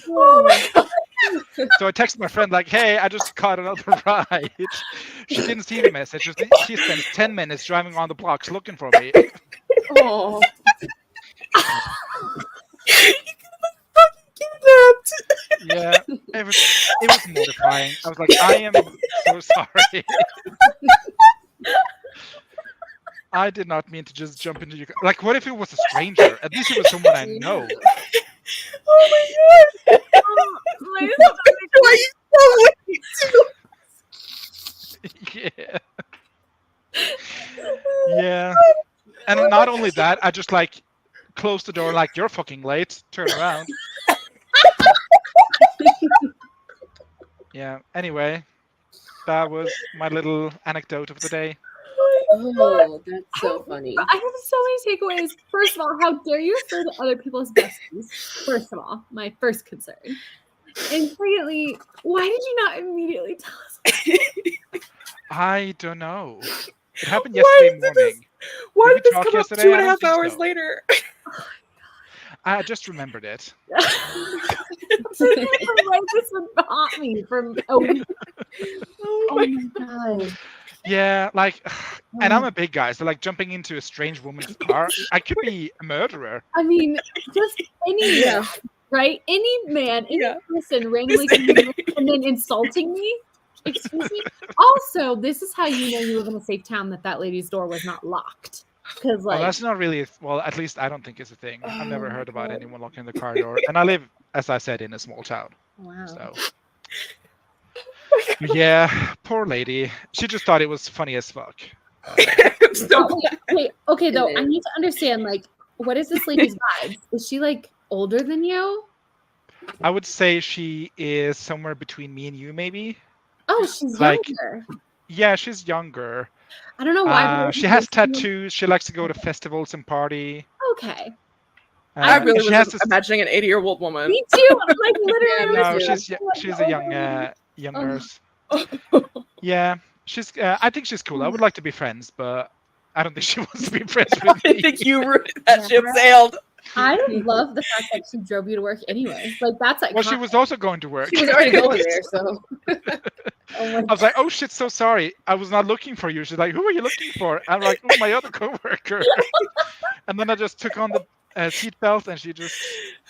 B: Oh my god!
C: So I texted my friend like, "Hey, I just caught another ride." She didn't see the message. She spent 10 minutes driving around the blocks looking for me.
E: Oh,
C: Yeah, it was mortifying. I was like, I am so sorry. I did not mean to just jump into your car. Like, what if it was a stranger? At least it was someone I know.
B: Oh my god! Why you so
C: Yeah. Yeah. And not only that, I just like closed the door like, "You're fucking late. Turn around." Yeah. Anyway, that was my little anecdote of the day.
E: oh, that's so funny.
D: I have so many takeaways. First of all, how dare you refer to other people's besties? First of all, my first concern. And secondly, why did you not immediately tell us?
C: I don't know. It happened
B: Why
C: yesterday
B: did
C: morning.
B: Why
C: Did
B: did
C: we
B: this
C: talk
B: come up
C: yesterday?
B: 2.5
C: I don't think
B: hours
C: so.
B: later?
C: I just remembered it.
D: Why this would haunt me for a week?
B: Oh
D: Oh
B: my
D: my god.
C: Yeah, like, and I'm a big guy, so like jumping into a strange woman's car, I could be a murderer.
D: I mean, just any
E: Yeah.
D: right? Any man, any
B: Yeah.
D: person randomly coming up and then insulting me. Excuse me. Also, this is how you know you live in a safe town that lady's door was not locked. Because
C: Well,
D: like,
C: that's not really, well, at least I don't think it's a thing. I've never
B: Oh my
C: heard about
B: God.
C: anyone locking the car door. And I live, as I said, in a small town.
D: wow.
C: So, yeah, poor lady. She just thought it was funny as fuck.
B: I'm so
D: Oh, wait, okay, though,
E: It
D: I
E: is.
D: need to understand, like, what is this lady's vibes? Is she like older than you?
C: I would say she is somewhere between me and you, maybe.
D: Oh, she's
C: Like,
D: younger.
C: Yeah, she's younger.
D: I don't know why. but
C: She has
D: she's-
C: tattoos. She likes to go to festivals and party.
D: Okay.
B: I
C: and
B: really
C: she
B: was
C: has this-
B: imagining an 80-year-old woman.
D: Me too. Like literally.
E: Yeah,
D: I
E: me
C: No,
D: was
E: too.
C: she's a young
D: Oh.
C: nurse. Yeah, she's. I think she's cool. I would like to be friends, but I don't think she wants to be friends with
B: I
C: me.
B: think you that ship sailed.
D: I love the fact that she drove you to work anyway. Like that's like.
C: Well, she was also going to work.
E: She was already going there, so
D: Oh my
C: I was like, "Oh shit, so sorry. I was not looking for you." She's like, "Who are you looking for?" I'm like, "Oh, my other coworker." And then I just took on the seatbelt, and she just.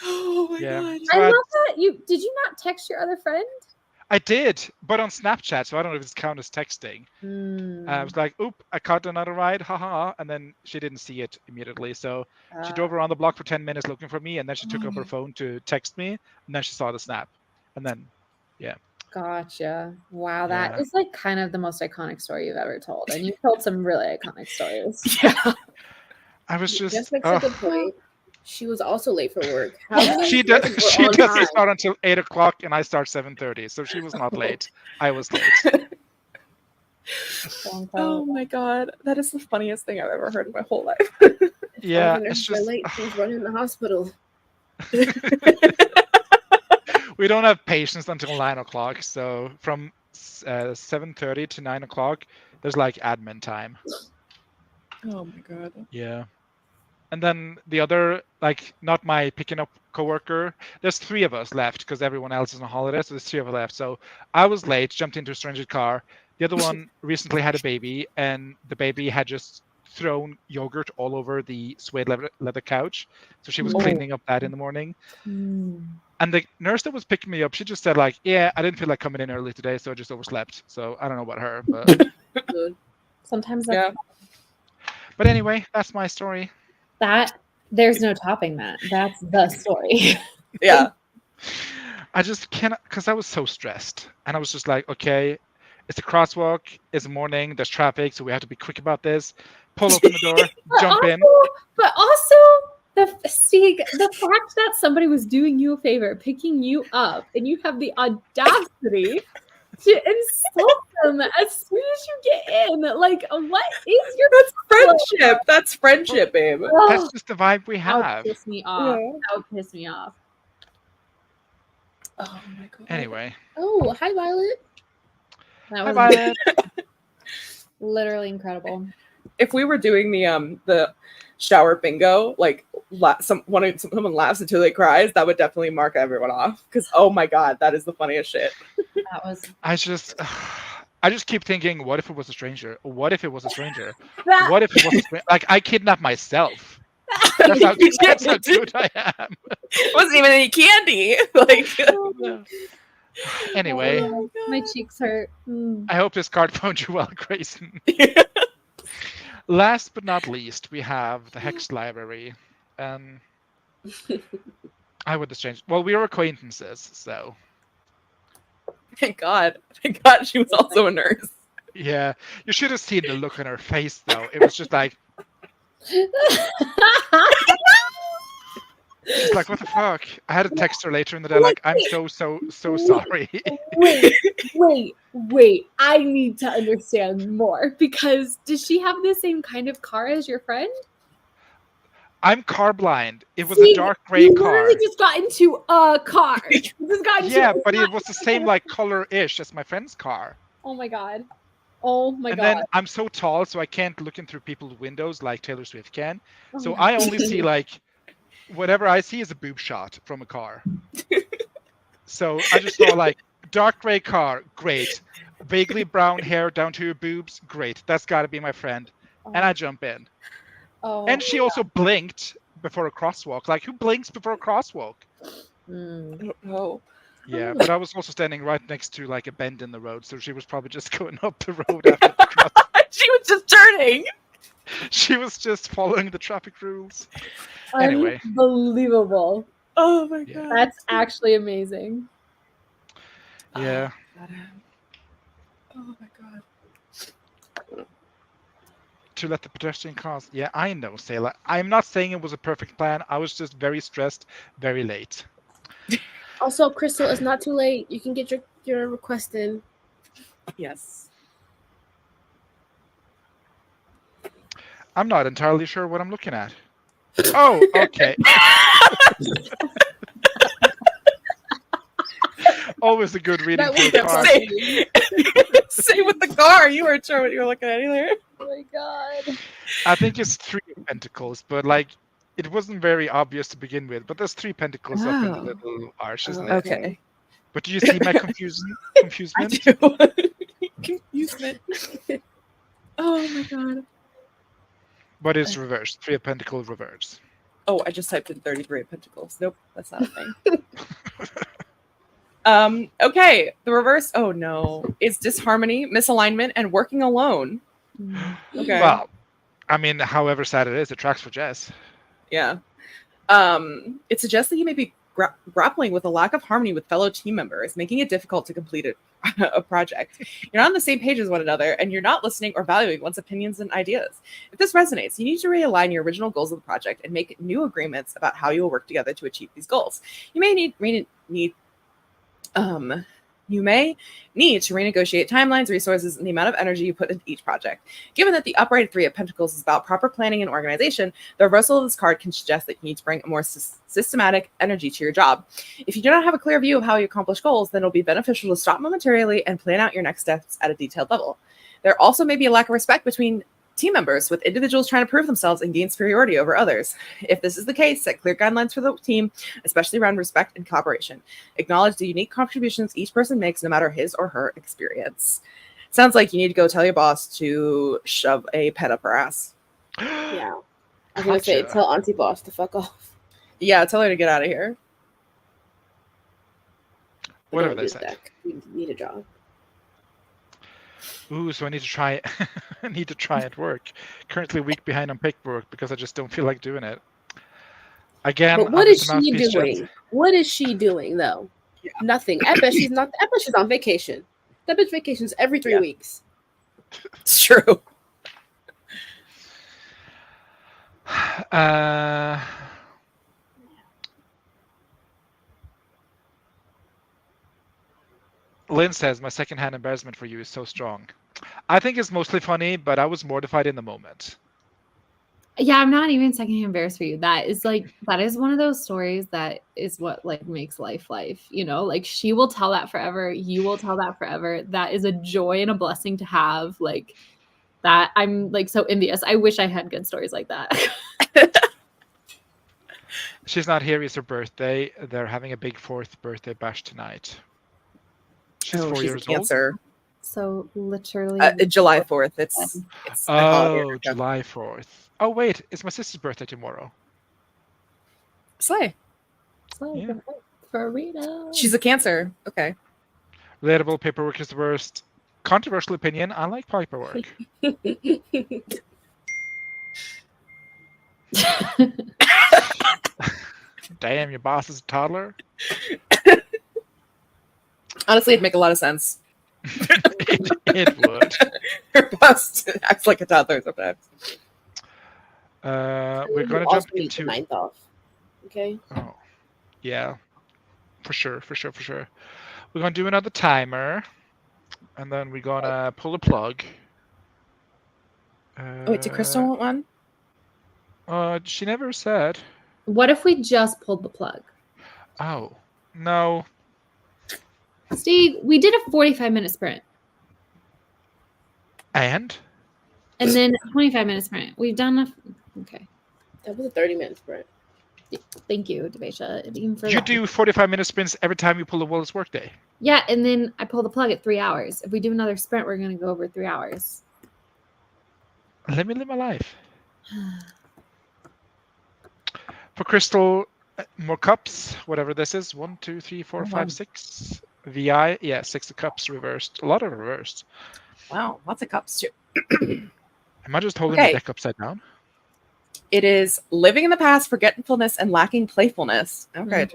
B: Oh my
C: Yeah.
B: god.
C: So
D: I love that you did. You not text your other friend?
C: I did, but on Snapchat, so I don't know if it's count as texting.
D: Hmm.
C: I was like, "Oop, I caught another ride, haha!" And then she didn't see it immediately, so she drove around the block for 10 minutes looking for me, and then she took up her phone to text me, and then she saw the snap, and then
D: Gotcha. Wow, that
C: Yeah.
D: is like kind of the most iconic story you've ever told, and you told some really iconic stories.
B: Yeah.
C: I was
E: Jess
C: just.
E: makes a good point. She was also late for work. How many
C: She
E: people
C: does.
E: were
C: She
E: on
C: doesn't
E: time?
C: start until 8 o'clock, and I start 7:30, so she was not late. I was late.
B: Oh my god. That is the funniest thing I've ever heard in my whole life.
C: Yeah,
E: All the
C: it's
E: nurses are
C: just.
E: late. She's running the hospital.
C: We don't have patients until 9 o'clock, so from 7:30 to 9 o'clock, there's like admin time.
B: Oh my god.
C: Yeah. And then the other, like, not my picking up coworker, there's 3 of us left because everyone else is on holiday, so there's 3 of us left. So I was late, jumped into a stranger's car. The other one recently had a baby, and the baby had just thrown yogurt all over the suede leather couch. So she was
B: Oh.
C: cleaning up that in the morning.
D: Hmm.
C: And the nurse that was picking me up, she just said, like, "Yeah, I didn't feel like coming in early today, so I just overslept." So I don't know about her, but
E: Good.
D: Sometimes that's
B: Yeah.
C: anyway, that's my story.
D: that. There's no topping that. That's the story.
B: Yeah.
C: I just cannot, because I was so stressed. And I was just like, okay, it's a crosswalk, it's morning, there's traffic, so we have to be quick about this. Pull open the door, jump in.
D: But also, the fact that somebody was doing you a favor, picking you up, and you have the audacity to insult them as soon as you get in. Like, what is your
B: That's friendship. That's friendship, babe.
C: That's just the vibe we
D: That would
C: have.
D: piss me off.
B: Yeah.
D: That would piss me off.
B: Oh my god.
C: Anyway,
E: Oh, hi, Violet.
D: That
C: hi
D: was
C: Violet.
D: literally incredible.
B: If we were doing the shower bingo, like someone laughs until they cries, that would definitely mark everyone off. Because oh my god, that is the funniest shit.
D: That was
C: I just keep thinking, what if it was a stranger? What if it was a stranger?
D: that.
C: What if it was a stranger? Like, I kidnap myself. That's how good I am.
B: It wasn't even any candy. Like
C: Anyway,
B: Oh my
D: My
B: God.
D: cheeks hurt.
C: I hope this card found you well, Grayson. Last but not least, we have the Hex Library. I would have changed. Well, we are acquaintances, so
B: Thank God. Thank God she was also a nurse.
C: yeah. You should have seen the look on her face, though. It was just like, she's like, what the fuck? I had to text her later in the day, like, I'm so sorry.
D: wait. I need to understand more because does she have the same kind of car as your friend?
C: I'm car blind. It was
D: See,
C: a dark gray
D: you
C: car.
D: literally just got into a car. You just got into
C: Yeah,
D: a
C: but it
D: car.
C: was the same like color-ish as my friend's car.
D: Oh my god. Oh my
C: And
D: god.
C: then I'm so tall, so I can't look in through people's windows like Taylor Swift can.
D: Oh
C: So
D: my
C: I only see like whatever I see is a boob shot from a car. So I just saw like dark gray car, great. Vaguely brown hair down to your boobs, great. That's got to be my friend. And I jump in.
D: Oh.
C: And she also blinked before a crosswalk. Like, who blinks before a crosswalk?
D: Mm.
B: I don't know.
C: Yeah, but I was also standing right next to like a bend in the road, so she was probably just going up the road after the cross.
B: She was just turning.
C: She was just following the traffic rules. Anyway.
D: Unbelievable.
B: Oh my
C: Yeah.
B: god.
D: That's actually amazing.
C: Yeah.
B: Oh my god.
C: To let the pedestrian cross. Yeah, I know, Sayla. I'm not saying it was a perfect plan. I was just very stressed, very late.
E: Also, Crystal, it's not too late. You can get your request in.
B: Yes.
C: I'm not entirely sure what I'm looking at. Oh, okay. Always a good reading
D: That
C: for
D: was
C: a card.
B: Say with the car. You weren't sure what you were looking at either.
D: Oh my god.
C: I think it's 3 pentacles, but like it wasn't very obvious to begin with. But there's 3 pentacles up in the
B: Oh.
C: little arch, isn't
E: Oh.
C: it?
B: Okay.
C: But do you see my
B: I
C: confusement?
B: do. Confusement. Oh my god.
C: But it's reversed. 3 of pentacles reverse.
B: Oh, I just typed in 33 of Pentacles. Nope, that's not a thing. Okay, the reverse. Oh no, it's disharmony, misalignment, and working alone. Okay.
C: Well, I mean, however sad it is, it tracks for Jess.
B: Yeah. It suggests that you may be grappling with a lack of harmony with fellow team members, making it difficult to complete a project. You're not on the same page as one another, and you're not listening or valuing one's opinions and ideas. If this resonates, you need to realign your original goals of the project and make new agreements about how you will work together to achieve these goals. You may need to renegotiate timelines, resources, and the amount of energy you put into each project. Given that the upright 3 of Pentacles is about proper planning and organization, the reversal of this card can suggest that you need to bring a more systematic energy to your job. If you do not have a clear view of how you accomplish goals, then it'll be beneficial to stop momentarily and plan out your next steps at a detailed level. There also may be a lack of respect between team members, with individuals trying to prove themselves and gain superiority over others. If this is the case, set clear guidelines for the team, especially around respect and collaboration. Acknowledge the unique contributions each person makes, no matter his or her experience. Sounds like you need to go tell your boss to shove a pen up her ass.
E: Yeah. I was gonna say,
C: Gotcha.
E: tell Auntie Boss to fuck off.
B: Yeah, tell her to get out of here.
C: Whatever
E: Don't
C: they
E: do
C: said.
E: that. You need a job.
C: Ooh, so I need to try. I need to try at work. Currently a week behind on paperwork because I just don't feel like doing it. Again,
E: But what
C: I'm
E: is
C: just a
E: she
C: mouthpiece, Jess.
E: doing? What is she doing though? Nothing. I bet she's not. I bet she's on vacation. That bitch vacations every 3
B: Yeah.
E: weeks.
B: It's true.
C: Lynn says, my secondhand embarrassment for you is so strong. I think it's mostly funny, but I was mortified in the moment.
D: Yeah, I'm not even secondhand embarrassed for you. That is one of those stories that is what like makes life, you know, like she will tell that forever. You will tell that forever. That is a joy and a blessing to have. Like that, I'm like so envious. I wish I had good stories like that.
C: She's not here. It's her birthday. They're having a big 4th birthday bash tonight. She's 4
B: she's
C: years
B: a Cancer.
D: So literally
B: July 4th. It's the holiday in
C: Oh,
B: America.
C: July 4th. Oh, wait. It's my sister's birthday tomorrow.
B: Slay.
C: Yeah.
D: For Rita.
B: She's a Cancer. Okay.
C: Relatable paperwork is the worst. Controversial opinion. I like paperwork. Damn, your boss is a toddler.
B: Honestly, it'd make a lot of sense.
C: it would.
B: Her boss acts like a toddler sometimes.
C: We're
E: You
C: gonna
E: also
C: jump
E: need
C: into.
E: the 9th off. Okay.
C: Oh, yeah, for sure. We're gonna do another timer, and then we're gonna pull a plug.
B: Oh, wait, did Crystal want one?
C: She never said.
D: What if we just pulled the plug?
C: Oh, no.
D: Steve, we did a 45-minute sprint
C: And
D: and then a 25-minute sprint. We've done okay.
E: That was a 30-minute sprint.
D: Thank you, Devasia. Even for
C: you
D: that.
C: do 45-minute sprints every time you pull the Wallace Workday.
D: Yeah, and then I pull the plug at 3 hours. If we do another sprint, we're gonna go over 3 hours.
C: Let me live my life. For Crystal, more cups, whatever this is. 1, 2, 3, 4, 5, 6. VI, yeah, 6 of cups reversed. A lot of reversed.
B: Wow, lots of cups too.
C: Am I just holding
B: Okay.
C: the deck upside down?
B: It is living in the past, forgetfulness, and lacking playfulness. Okay.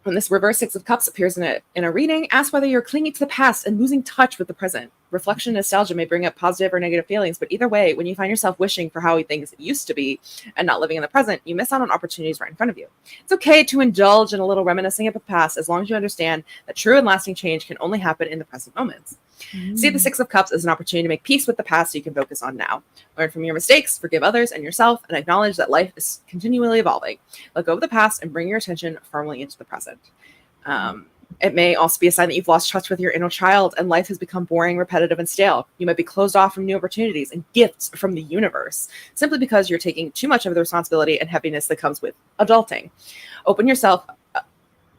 B: When this reverse 6 of cups appears in a reading, ask whether you're clinging to the past and losing touch with the present. Reflection and nostalgia may bring up positive or negative feelings, but either way, when you find yourself wishing for how things used to be and not living in the present, you miss out on opportunities right in front of you. It's okay to indulge in a little reminiscing of the past as long as you understand that true and lasting change can only happen in the present moments. See the 6 of Cups as an opportunity to make peace with the past so you can focus on now. Learn from your mistakes, forgive others and yourself, and acknowledge that life is continually evolving. Let go of the past and bring your attention firmly into the present. It may also be a sign that you've lost touch with your inner child and life has become boring, repetitive, and stale. You might be closed off from new opportunities and gifts from the universe simply because you're taking too much of the responsibility and heaviness that comes with adulting. Open yourself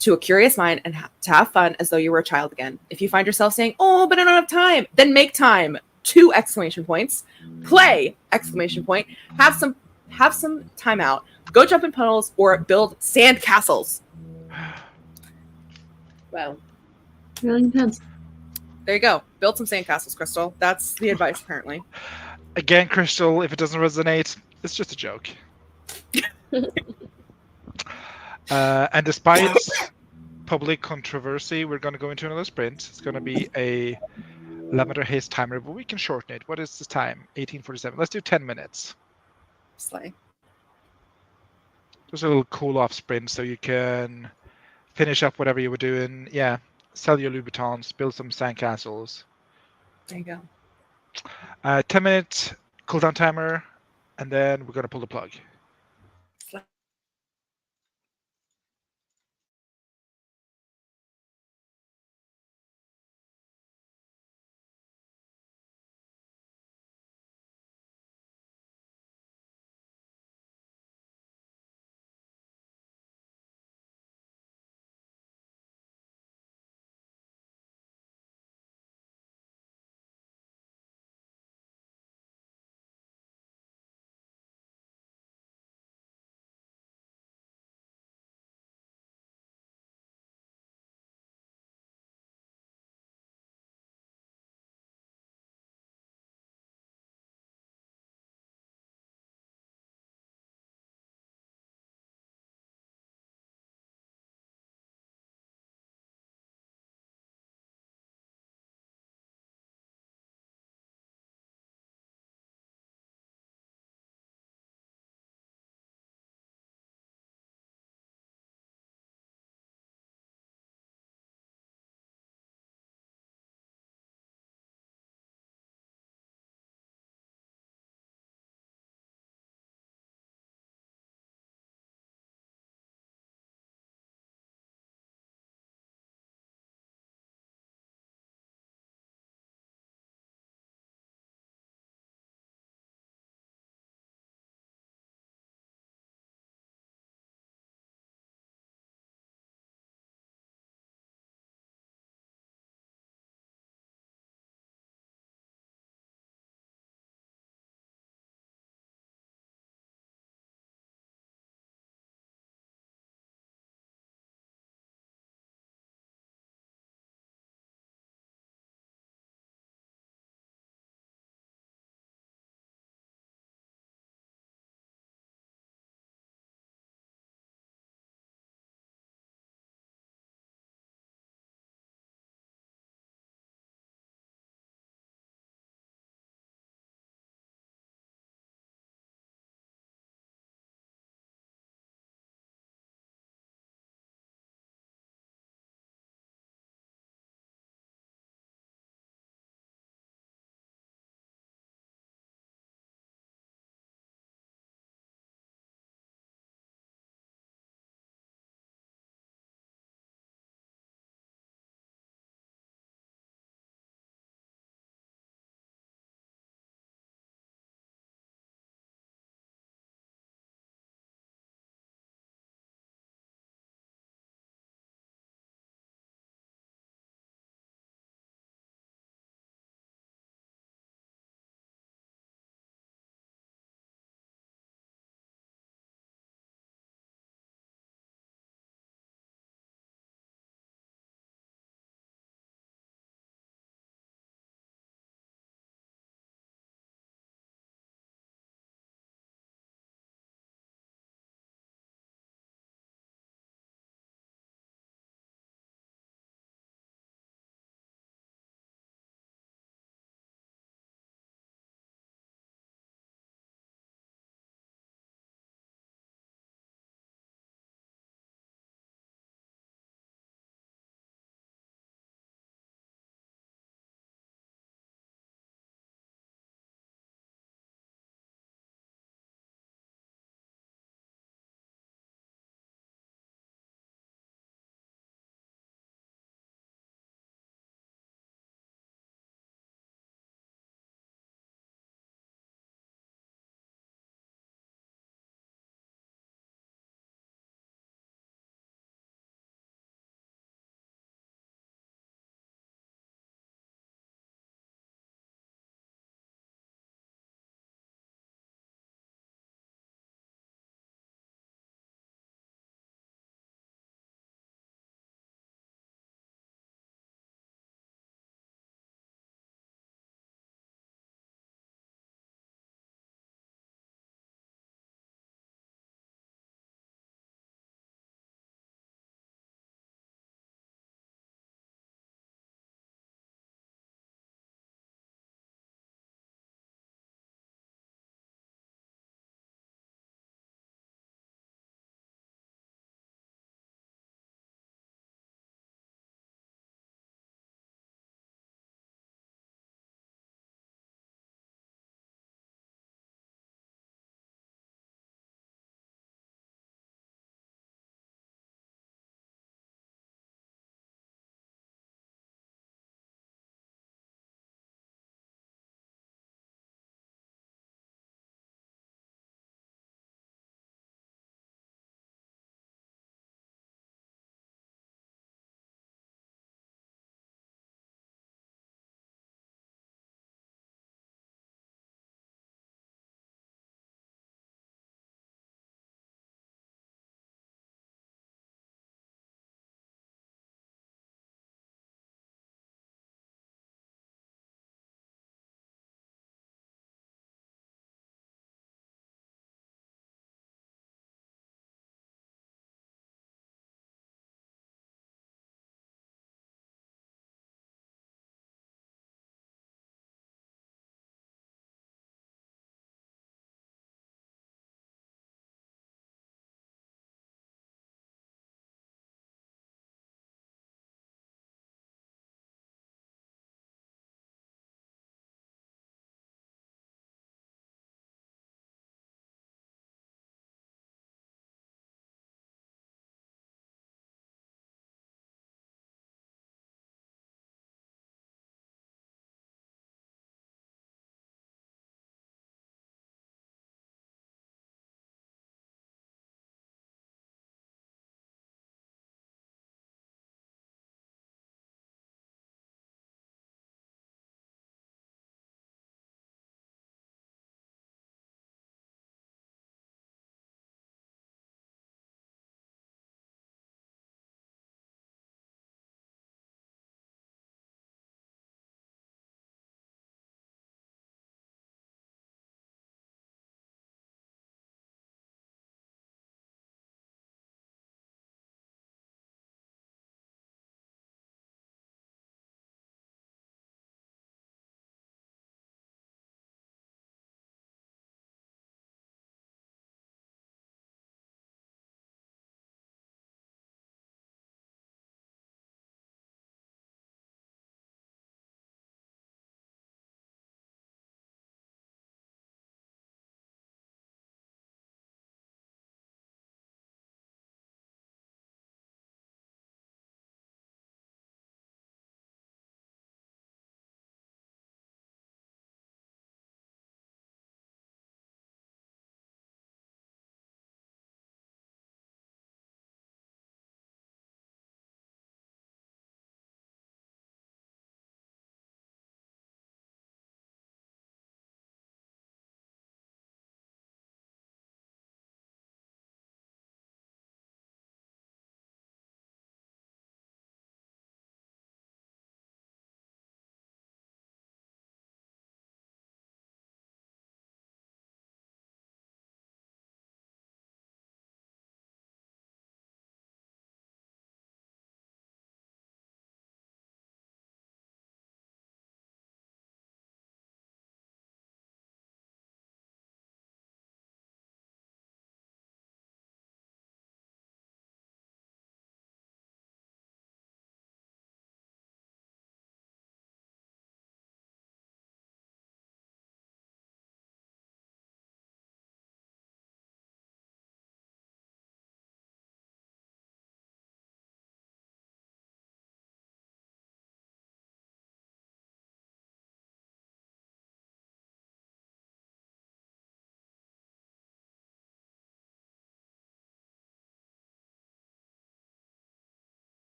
B: to a curious mind and to have fun as though you were a child again. If you find yourself saying, "Oh, but I don't have time," then make time. 2 exclamation points. Play! Exclamation point. Have some time out. Go jump in puddles or build sand castles.
E: Wow.
D: Really intense.
B: There you go. Build some sandcastles, Crystal. That's the advice, apparently.
C: Again, Crystal, if it doesn't resonate, it's just a joke. And despite public controversy, we're going to go into another sprint. It's going to be a Lavender Haze timer, but we can shorten it. What is the time? 18:47. Let's do 10 minutes.
B: Slay.
C: Just a little cool-off sprint so you can finish up whatever you were doing. Yeah, sell your Louboutins, build some sandcastles.
B: There you go.
C: 10-minute cooldown timer, and then we're going to pull the plug.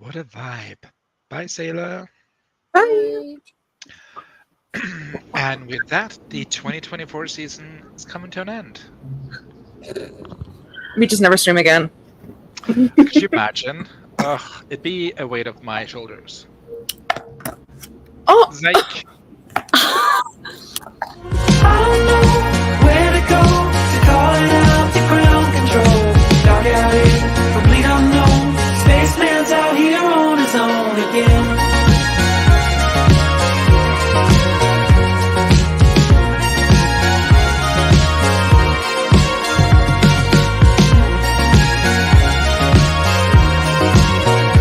C: What a vibe. Bye, Sailor.
B: Bye.
C: And with that, the 2024 season is coming to an end.
B: We just never stream again.
C: Could you imagine? Ugh, it'd be a weight off my shoulders.
B: Oh,
C: Zyke.